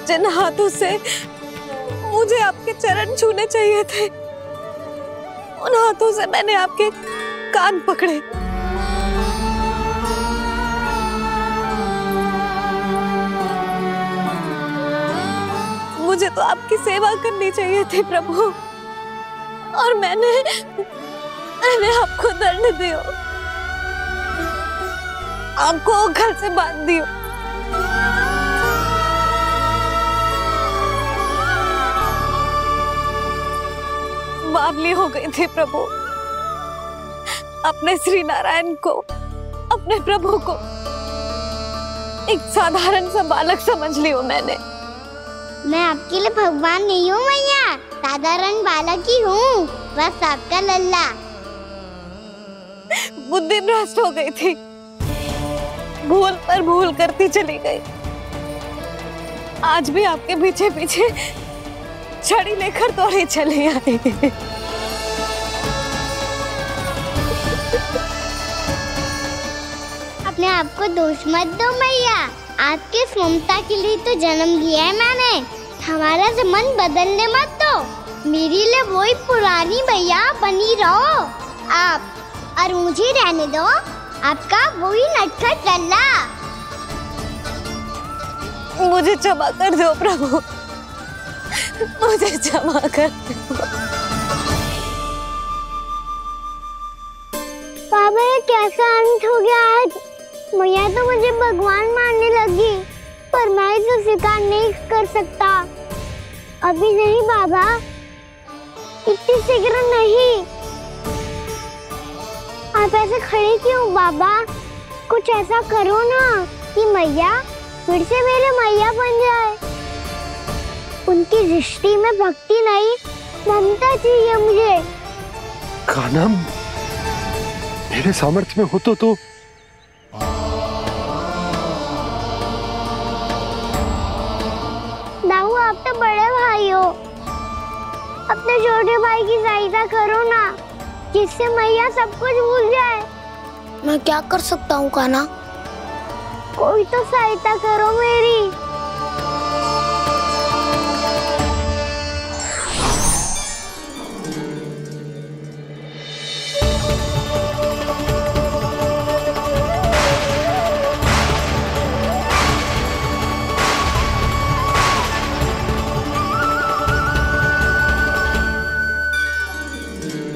जिन हाथों से मुझे आपके चरण छूने चाहिए थे, उन हाथों से मैंने आपके कान पकड़े। मुझे तो आपकी सेवा करनी चाहिए थी प्रभु, और मैंने आपको दंड दियो, आपको घर से बांध दियो। बावली हो गई थी प्रभु। अपने श्री नारायण को, अपने प्रभु को एक साधारण सा बालक समझ लियो मैंने। मैं आपके लिए भगवान नहीं हूँ मैया, साधारण बालक ही हूँ, बस आपका लल्ला। बुद्धि भ्रष्ट हो गई थी, भूल पर भूल करती चली गई। आज भी आपके पीछे पीछे छड़ी लेकर दौड़े चले आए। अपने आप को दोष मत दो मैया, आपके ममता के लिए तो जन्म लिया है मैंने। हमारा से मन बदलने मत दो। मेरे लिए वही पुरानी मैया बनी रहो आप, और मुझे रहने दो आपका वही नटखट लल्ला। मुझे क्षमा कर दो प्रभु, मुझे क्षमा कर दो। बाबा ये कैसा अंत हो गया आज? मैया तो मुझे भगवान मानने लगी, पर मैं इसे स्वीकार नहीं कर सकता। अभी नहीं बाबा, इतनी शीघ्र नहीं। आप ऐसे खड़े क्यों बाबा? कुछ ऐसा करो ना कि मैया फिर से मेरे मैया बन जाए। उनकी दृष्टि में भक्ति नहीं, ममता चाहिए मुझे। कान्हा, मेरे सामर्थ्य में हो तो दाऊ, आप तो बड़े भाई हो, अपने छोटे भाई की सहायता करो ना, जिससे मैया सब कुछ भूल जाए। मैं क्या कर सकता हूँ कान्हा? कोई तो सहायता करो मेरी।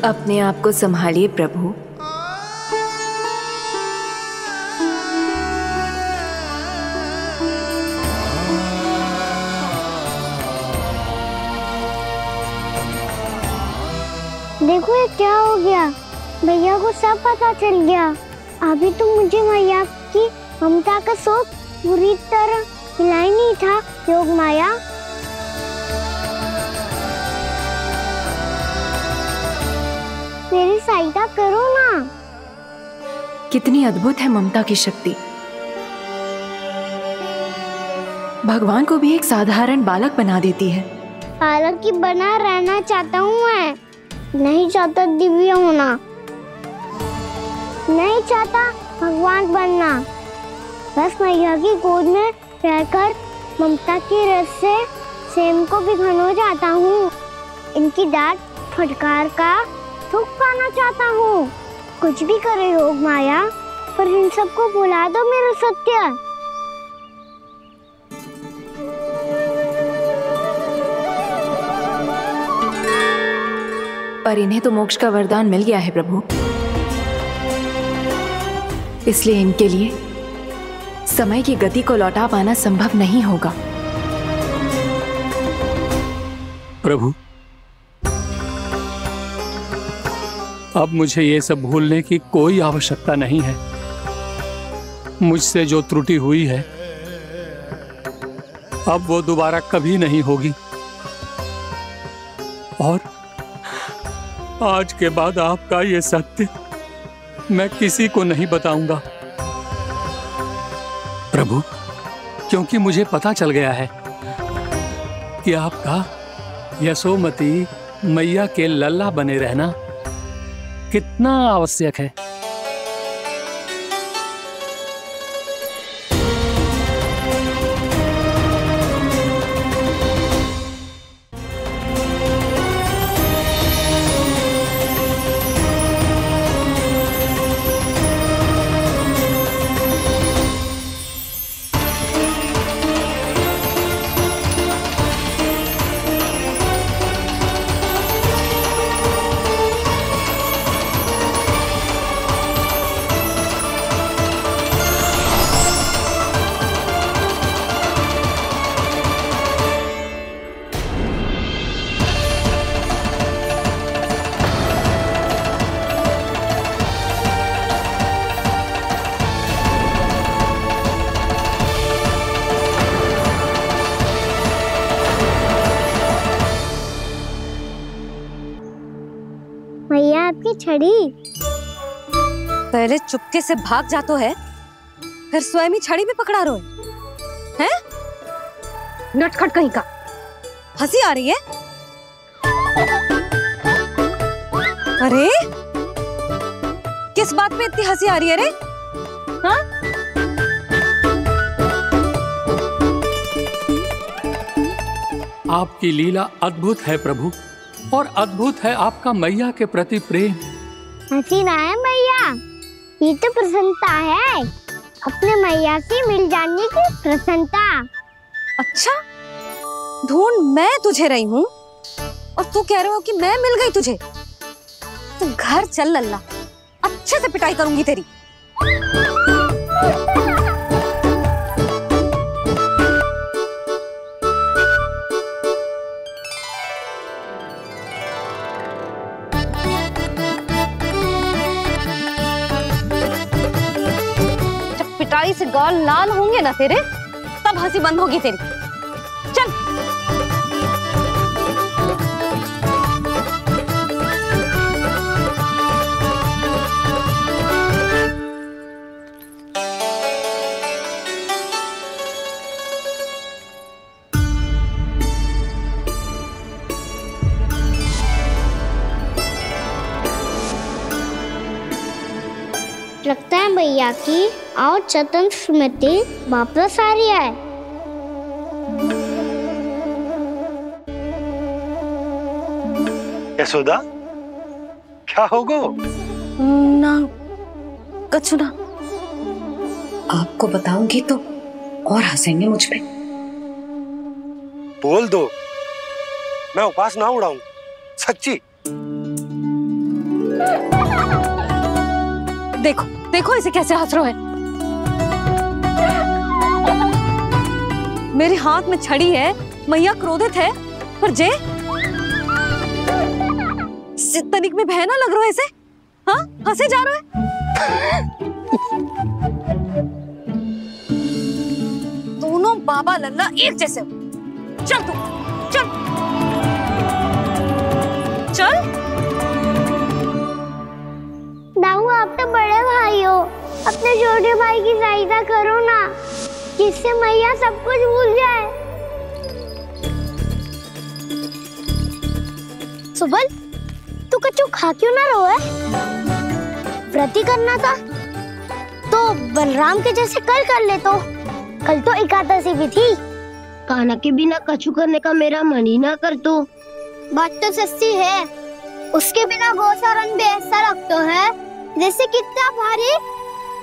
अपने आप को संभालिए प्रभु। देखो ये क्या हो गया, भैया को सब पता चल गया। अभी तो मुझे मैया की ममता का शौक पूरी तरह हिला ही नहीं था योग माया। मेरी सहायता करो ना। कितनी अद्भुत है ममता की शक्ति। भगवान को भी एक साधारण बालक बना देती है। बालक ही बना रहना चाहता हूँ मैं, नहीं चाहता दिव्य होना, नहीं चाहता भगवान बनना। बस मैया की गोद में रहकर ममता की रस से सेम को भी घन हो जाता हूँ। इनकी डांट फटकार का सुख पाना चाहता हूँ। कुछ भी करे योग माया, पर इन सबको भुला दो मेरा सत्य। पर इन्हें तो मोक्ष का वरदान मिल गया है प्रभु, इसलिए इनके लिए समय की गति को लौटा पाना संभव नहीं होगा। प्रभु, अब मुझे ये सब भूलने की कोई आवश्यकता नहीं है। मुझसे जो त्रुटि हुई है अब वो दोबारा कभी नहीं होगी, और आज के बाद आपका ये सत्य मैं किसी को नहीं बताऊंगा प्रभु, क्योंकि मुझे पता चल गया है कि आपका यशोमती मैया के लल्ला बने रहना कितना आवश्यक है। मैया आपकी छड़ी। पहले चुपके से भाग जातो है, फिर स्वयं ही छड़ी भी पकड़ा रहे हैं? नटखट कहीं का। हंसी आ रही है? अरे किस बात पे इतनी हंसी आ रही है रे? हाँ? आपकी लीला अद्भुत है प्रभु, और अद्भुत है आपका मैया के प्रति प्रेम। हंसी ना है मैया, ये तो प्रसन्नता है, अपने मैया से मिल जाने की प्रसन्नता। अच्छा, ढूंढ मैं तुझे रही हूँ और तू कह रहे हो कि मैं मिल गई तुझे। तू घर चल लल्ला, अच्छे से पिटाई करूंगी तेरी। पिटाई से गाल लाल होंगे ना तेरे, तब हंसी बंद होगी तेरी। चल। लगता है भैया की और चतन स्मृति वापस आ रही है। यशोदा, क्या होगो? ना कछु ना। आपको बताऊंगी तो और हंसेंगे मुझ पे। बोल दो, मैं उपवास ना उड़ाऊं, सच्ची। देखो देखो इसे कैसे हंस रहा है। मेरे हाथ में छड़ी है, मैया क्रोधित है, पर जे तनिक में भय ना लग रहा है इसे। हाँ, हंसे जा रहा है। बाबा लल्ला एक जैसे हो। चल तू, चल चल। दाऊ, आप तो बड़े भाई हो, अपने छोटे भाई की सहायता करो ना, जिससे मैया सब कुछ भूल जाए। सुबल, तू कच्चू खा क्यों ना रो है? व्रत ही करना था तो बलराम के जैसे कल कर ले। तो कल तो एकादशी भी थी। कान्हा के बिना कछु करने का मेरा मन ही ना कर। तो बात तो सच्ची है, उसके बिना गोचारण भी ऐसा लगता है जैसे कितना भारी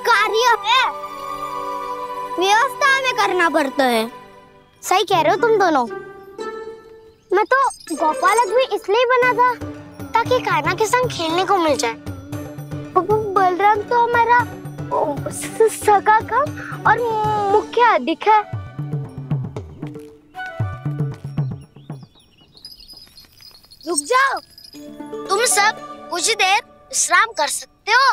कार्य है, व्यवस्था में करना पड़ता है। सही कह रहे हो तुम दोनों। मैं तो गोपालक भी इसलिए बना था ताकि कान्हा के संग खेलने को मिल जाए। बलराम तो हमारा सगा कम और मुख्य अधिक है। रुक जाओ, तुम सब कुछ देर विश्राम कर सकते हो।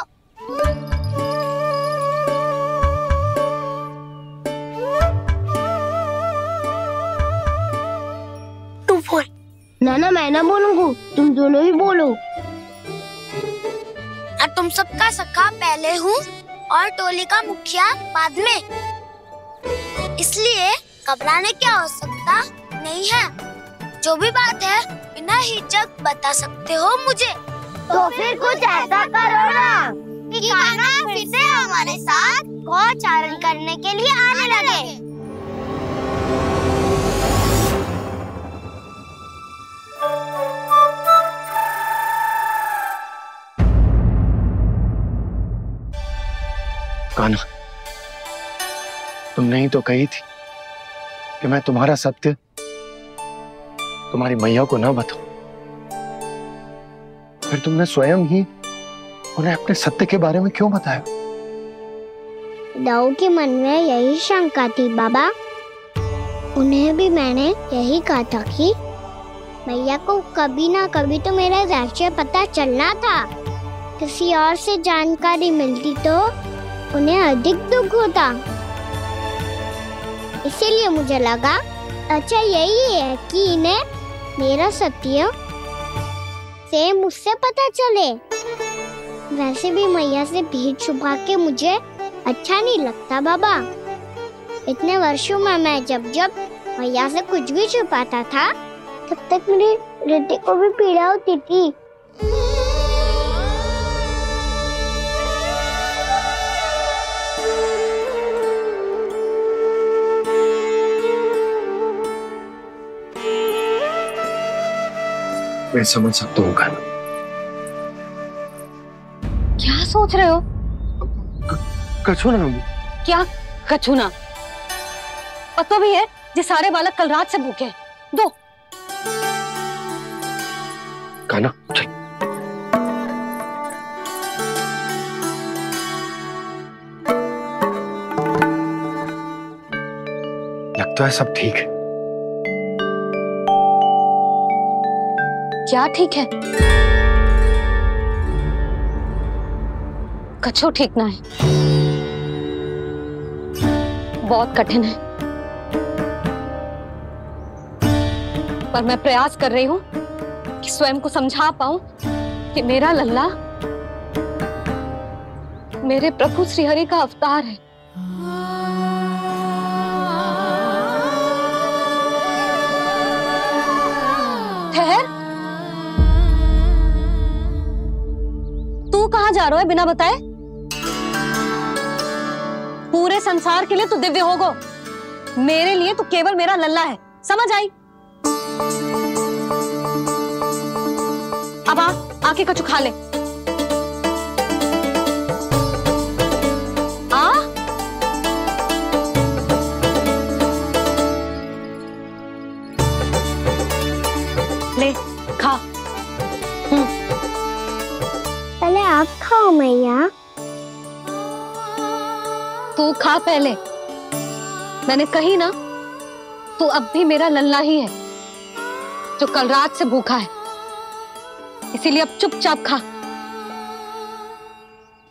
तू बोल। ना मैं ना बोलूंगा, तुम दोनों ही बोलो। और तुम सबका सखा पहले हूँ और टोली का मुखिया बाद में, इसलिए घबराने की आवश्यकता नहीं है। जो भी बात है बिना हिचक बता सकते हो मुझे। तो फिर कुछ ऐसा करो ना कि कान्हा फिर से हमारे साथ गोचारण करने के लिए आने लगे। कान्हा, तुमने ही तो कही थी कि मैं तुम्हारा सत्य तुम्हारी मैया को ना बताऊं। फिर तुमने स्वयं ही उन्हें अपने सत्य के बारे में क्यों बताया? दाऊ के मन में यही शंका थी बाबा। उन्हें भी मैंने यही कहा था कि मैया को कभी ना कभी तो मेरा रहस्य पता चलना था। किसी और से जानकारी मिलती तो उन्हें अधिक दुख होता। इसीलिए मुझे लगा अच्छा यही है कि इन्हें मेरा सत्य से मुझसे पता चले। वैसे भी मैया से भेद छुपा के मुझे अच्छा नहीं लगता बाबा। इतने वर्षों में मैं जब जब मैया से कुछ भी छुपाता था तब तक मेरी हृदय को भी पीड़ा होती थी। मैं समझ सकता हूँ कान्हा। क्या सोच रहे हो? कछु ना। क्या कछु ना? पता भी है ये सारे बालक कल रात से भूखे हैं। दो। कान्हा चल। लगता है सब ठीक है। क्या ठीक है? कछु ठीक ना है। बहुत कठिन है, पर मैं प्रयास कर रही हूं कि स्वयं को समझा पाऊं कि मेरा लल्ला मेरे प्रभु श्रीहरि का अवतार है। ठहर, तू कहाँ जा रहा है बिना बताए? पूरे संसार के लिए तू दिव्य होगो, मेरे लिए तू केवल मेरा लल्ला है। समझ आई? अब आके कछु खा ले। आ ले खा। पहले आप खाओ मैया। तू खा पहले। मैंने कही ना, तू अब भी मेरा लल्ला ही है जो कल रात से भूखा है। इसीलिए अब चुपचाप खा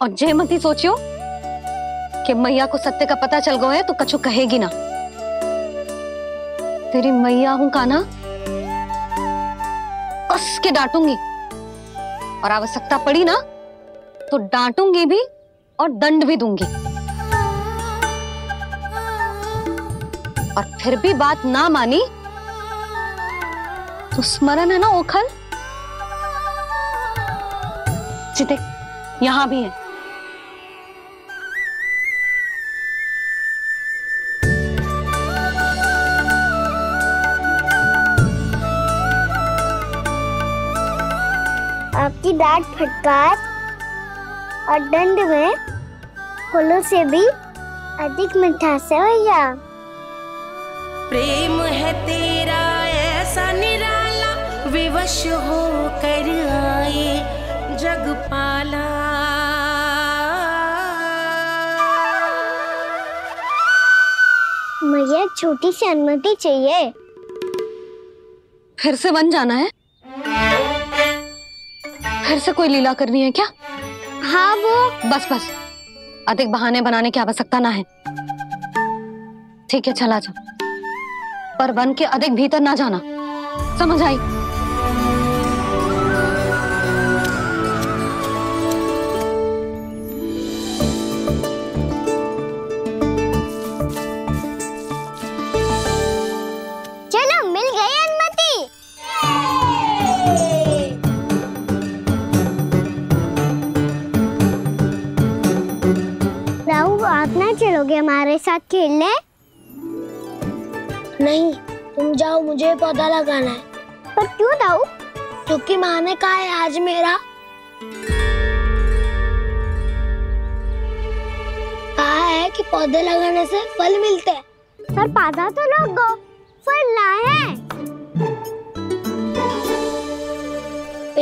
और जय मती सोचियो कि मैया को सत्य का पता चल गया है तो कछु कहेगी ना। तेरी मैया हूं कान्हा, कस के डांटूंगी और आवश्यकता पड़ी ना तो डांटूंगी भी और दंड भी दूंगी। और फिर भी बात ना मानी तो स्मरण है ना ओखल, देख यहां भी है। आपकी डांट फटकार और दंड में फूलों से भी अधिक मिठास है भैया। प्रेम है तेरा ऐसा निराला, विवश हो कर आए जग पाला। मुझे छोटी सी अनुमति चाहिए। फिर से वन जाना है? फिर से कोई लीला करनी है क्या? हाँ वो। बस बस, अधिक बहाने बनाने की आवश्यकता ना है। ठीक है चला जा, पर वन के अधिक भीतर ना जाना, समझ आई? चलो मिल गई अनुमति। राहु, आप ना चलोगे हमारे साथ खेलने? नहीं, तुम जाओ, मुझे पौधा लगाना है। पर क्यों राहु? क्योंकि माँ ने कहा है आज मेरा कहा है कि पौधे लगाने से फल मिलते हैं। पर पौधा तो लगो, फल ना है।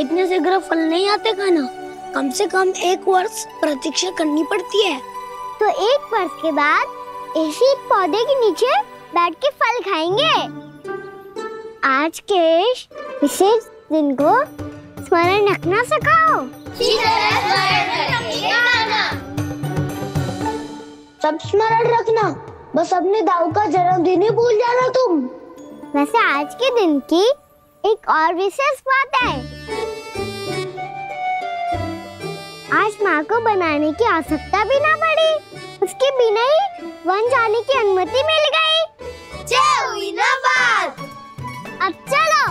इतने शीघ्र फल नहीं आते खाना, कम से कम 1 वर्ष प्रतीक्षा करनी पड़ती है। तो 1 वर्ष के बाद इसी पौधे के नीचे बैठ के फल खाएंगे। आज के विशेष दिन को स्मरण रखना सिखाओ। सब स्मरण रखना, बस अपने दाऊ का जन्मदिन ही भूल जाना तुम। वैसे आज के दिन की एक और विशेष बात है। आज माँ को बनाने की आवश्यकता भी ना पड़ी, उसके बिना ही वन जाने की अनुमति मिल गई। जय हुई ना बात। अब चलो।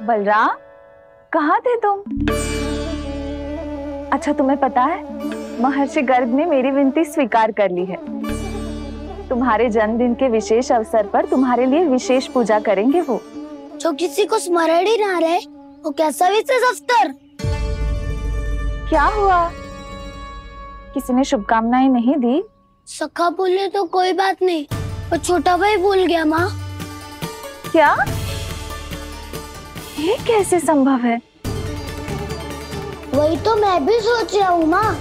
बलराम, कहाँ थे तुम? अच्छा, तुम्हें पता है महर्षि गर्ग ने मेरी विनती स्वीकार कर ली है। तुम्हारे जन्मदिन के विशेष अवसर पर तुम्हारे लिए विशेष पूजा करेंगे वो। जो किसी को स्मरण ही ना रहे, वो कैसा विशेष अवसर? क्या हुआ? किसी ने शुभकामनाएं नहीं दी? सखा बोले तो कोई बात नहीं, पर छोटा भाई भूल गया माँ। क्या? ये कैसे संभव है? वही तो मैं भी सोच रहा हूँ माँ।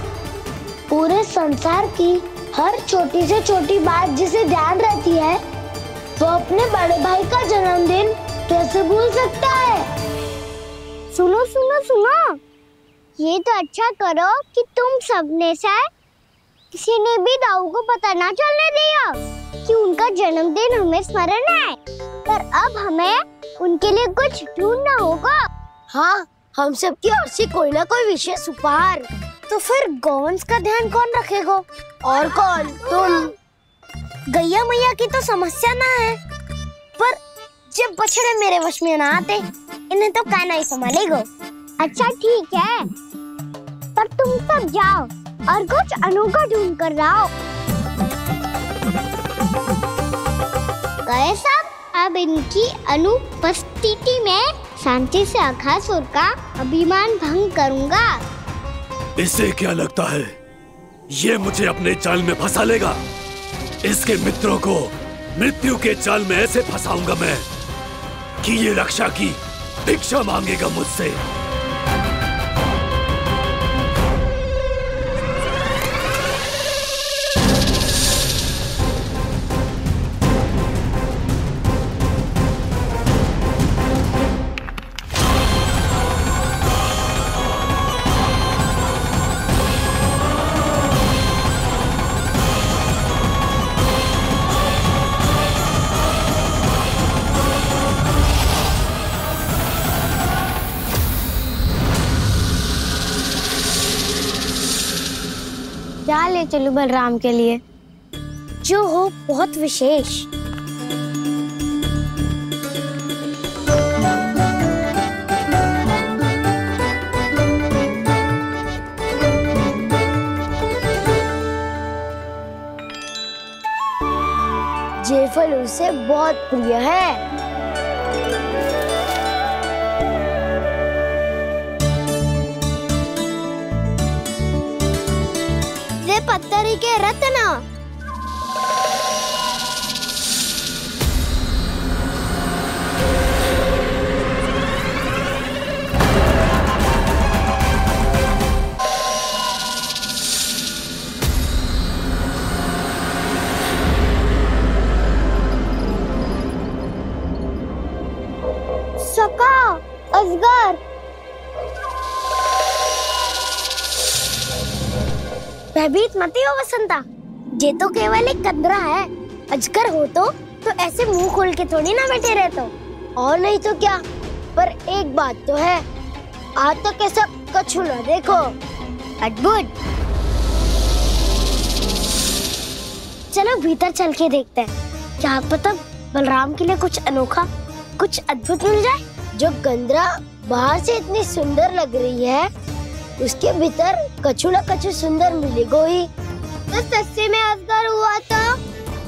पूरे संसार की हर छोटी से छोटी बात जिसे ध्यान रहती है, वो अपने बड़े भाई का जन्मदिन कैसे भूल सकता है? सुनो सुनो सुनो, ये तो अच्छा करो कि तुम सबने से किसी ने भी दाऊ को पता ना चलने दिया कि उनका जन्मदिन हमें स्मरण है। पर अब हमें उनके लिए कुछ ढूंढना होगा। हाँ, हम सबकी ओर से कोई ना कोई विशेष उपहार। तो फिर गौंस का ध्यान कौन रखेगा? और कौन? तुम। गैया मैया की तो समस्या ना है, पर जब बछड़े मेरे वश में ना आते, इन्हें तो कान्हा ही संभालेगा। अच्छा ठीक है, पर तुम सब जाओ और कुछ अनोखा ढूंढ कर लाओ। गए सब? अब इनकी अनुपस्थिति में शांति से अघासुर का अभिमान भंग करूंगा। इसे क्या लगता है ये मुझे अपने जाल में फंसा लेगा? इसके मित्रों को मृत्यु के जाल में ऐसे फंसाऊंगा मैं कि ये रक्षा की भिक्षा मांगेगा मुझसे। ले चलूं बलराम के लिए, जो हो बहुत विशेष। ये फल उसे बहुत प्रिय है। ये पत्थरी के रत्न। सका, अजगर। भयभीत मत हो वसंता, ये तो केवल एक कंदरा है। अजगर हो तो ऐसे मुंह खोल के थोड़ी ना बैठे रहते, और नहीं तो क्या। पर एक बात तो है, आज तक ऐसा कछु ना देखो। अद्भुत। चलो भीतर चल के देखते हैं, क्या पता बलराम के लिए कुछ अनोखा, कुछ अद्भुत मिल जाए। जो गंदरा बाहर से इतनी सुंदर लग रही है, उसके भीतर कछु न कछु सुंदर मिलेगा ही। तो सस्ते में अजगर हुआ था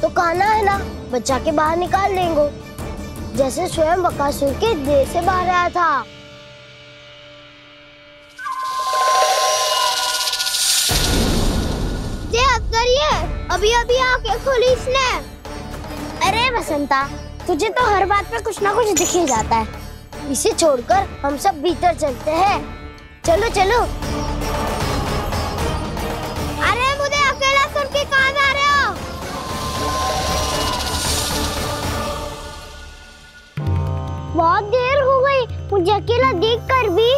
तो कान्हा है ना, बच्चा के बाहर निकाल देंगे, जैसे स्वयं बकासुर के देह से बाहर आया था। ये अजगर ही है, अभी अभी आंखें खोली इसने। अरे वसंता, तुझे तो हर बात पे कुछ ना कुछ दिख ही जाता है। इसे छोड़कर हम सब भीतर चलते हैं। चलो चलो। अरे मुझे अकेला सुन के कहाँ जा रहे हो? बहुत देर हो गई मुझे अकेला देखकर भी।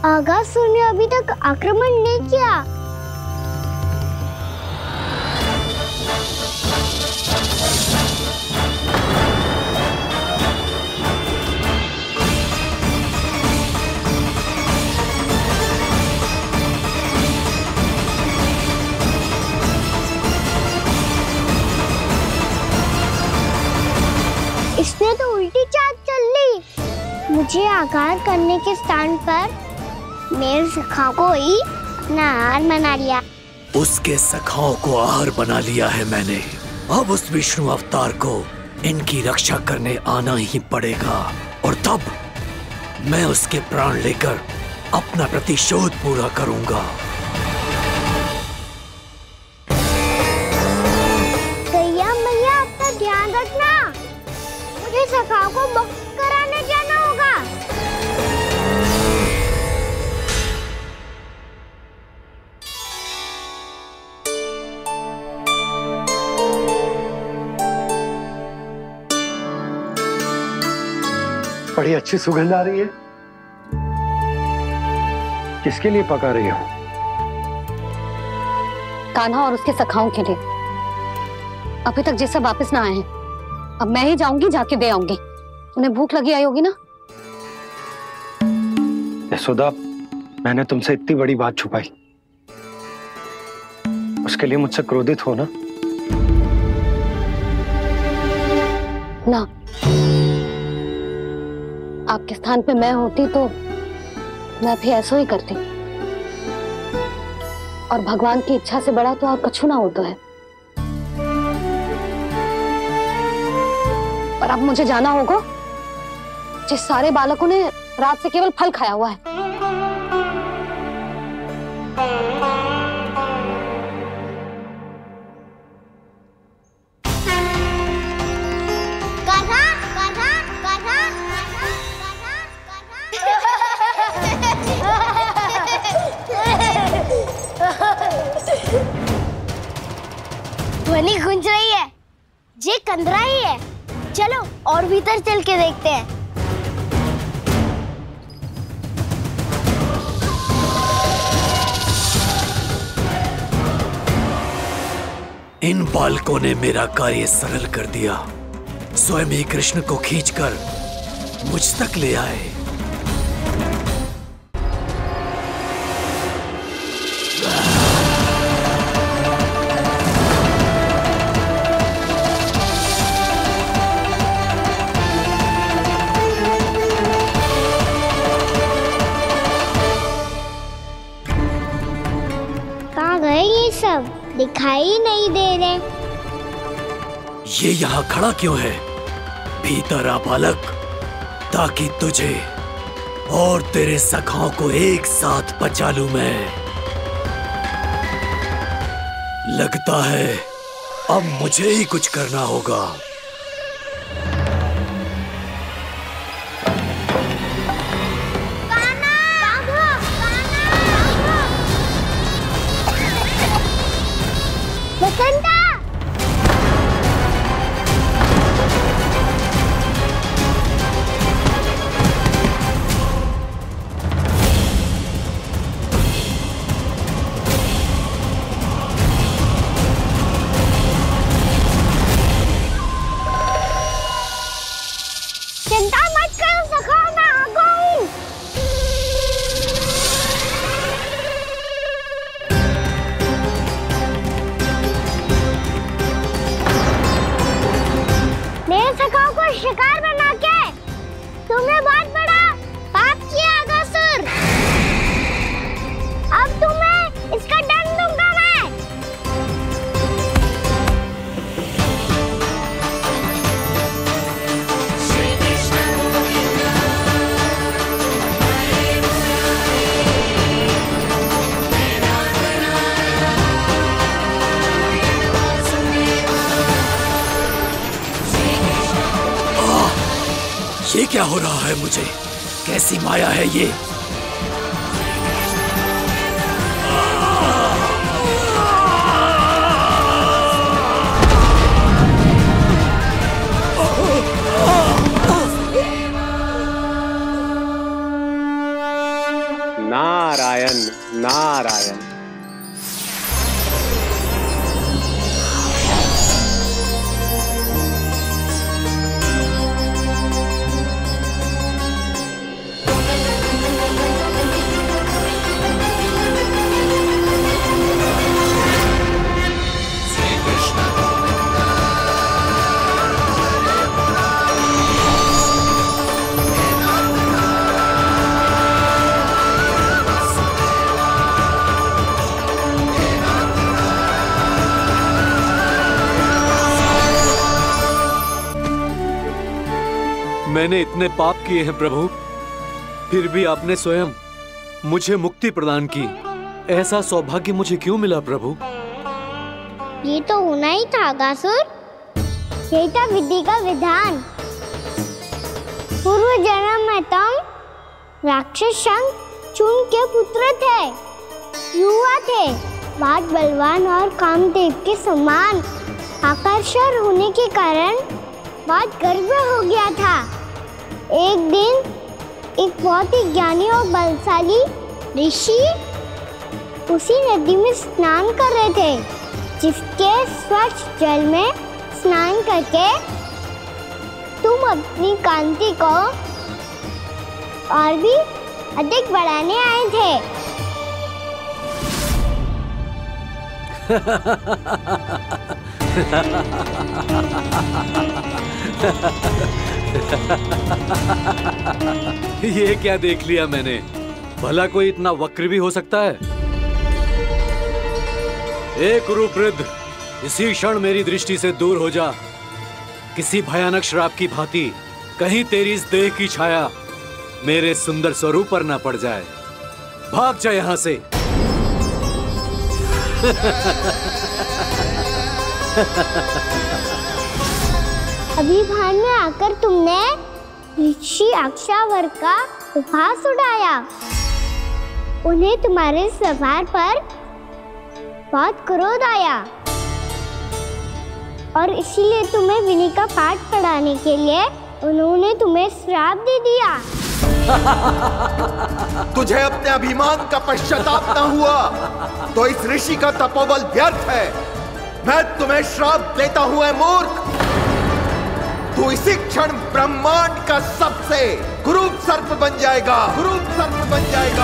आगासुर ने अभी तक आक्रमण नहीं किया। इसने तो उल्टी चाल चल ली। मुझे आघात करने के स्थान पर मेरे सखा को ही अपना आहार बना लिया। उसके सखाओं को आहार बना लिया है मैंने। अब उस विष्णु अवतार को इनकी रक्षा करने आना ही पड़ेगा, और तब मैं उसके प्राण लेकर अपना प्रतिशोध पूरा करूंगा। गैया मैया, अपना ध्यान रखना। मुझे सखा को मुक्त कराने जाना होगा। बड़ी अच्छी सुगंध आ रही है। किसके लिए पका रही हो? कान्हा और उसके सखाओं के लिए। अभी तक जैसे वापस ना आए हैं, अब मैं ही जाऊंगी, जाके दे आऊंगी। उन्हें भूख लगी आई होगी ना। यशोदा, मैंने तुमसे इतनी बड़ी बात छुपाई, उसके लिए मुझसे क्रोधित हो ना? ना, आपके स्थान पे मैं होती तो मैं भी ऐसा ही करती। और भगवान की इच्छा से बड़ा तो और कछु ना होता है। पर अब मुझे जाना होगा। जिस सारे बालकों ने रात से केवल फल खाया हुआ है। कान्हा, कान्हा, कान्हा, ध्वनि गूंज रही है। ये कंदरा ही है। चलो और भीतर चल के देखते हैं। इन बालकों ने मेरा कार्य सरल कर दिया। स्वयं ही कृष्ण को खींचकर मुझ तक ले आए। नहीं दे रहे। ये यहाँ खड़ा क्यों है? भीतर आ बालक, ताकि तुझे और तेरे सखाओं को एक साथ बचा लूं मैं। लगता है अब मुझे ही कुछ करना होगा। बसंता! चिंता मत करो सखा, मैं आ गई। मेरे सखाओं को शिकार बना के तुमने बहुत बड़ा पाप किया अगासुर। अब तुम्हें इसका दंड दूंगा मैं। ये क्या हो रहा है मुझे? कैसी माया है ये? नारायण नारायण। मैंने इतने पाप किए हैं प्रभु, फिर भी आपने स्वयं मुझे मुक्ति प्रदान की। ऐसा सौभाग्य मुझे क्यों मिला प्रभु? ये तो होना ही था अगासुर। यही था विधि का विधान। पूर्व जन्म में तुम राक्षस शंखचूड़ के पुत्र थे, युवा थे, बहुत बलवान और कामदेव के समान। आकर्षण होने के कारण बहुत गर्व हो गया था। एक दिन एक बहुत ही ज्ञानी और बलशाली ऋषि उसी नदी में स्नान कर रहे थे, जिसके स्वच्छ जल में स्नान करके तुम अपनी कांति को और भी अधिक बढ़ाने आए थे। ये क्या देख लिया मैंने? भला कोई इतना वक्र भी हो सकता है? ए कुरुवृद्ध, इसी क्षण मेरी दृष्टि से दूर हो जा। किसी भयानक श्राप की भांति कहीं तेरी इस देह की छाया मेरे सुंदर स्वरूप पर ना पड़ जाए। भाग जा यहाँ से। अभी भान में आकर तुमने ऋषि अक्षावर का उपहास उड़ाया। उन्हें तुम्हारे सवार पर बहुत क्रोध आया और इसीलिए तुम्हें विधि का पाठ पढ़ाने के लिए उन्होंने तुम्हें श्राप दे दिया। तुझे अपने अभिमान का पश्चाताप न हुआ तो इस ऋषि का तपोबल व्यर्थ है। मैं तुम्हें श्राप देता हूं ऐ मूर्ख। तू इसी क्षण ब्रह्मांड का सबसे कुरूप सर्प बन जाएगा। कुरूप सर्प बन जाएगा।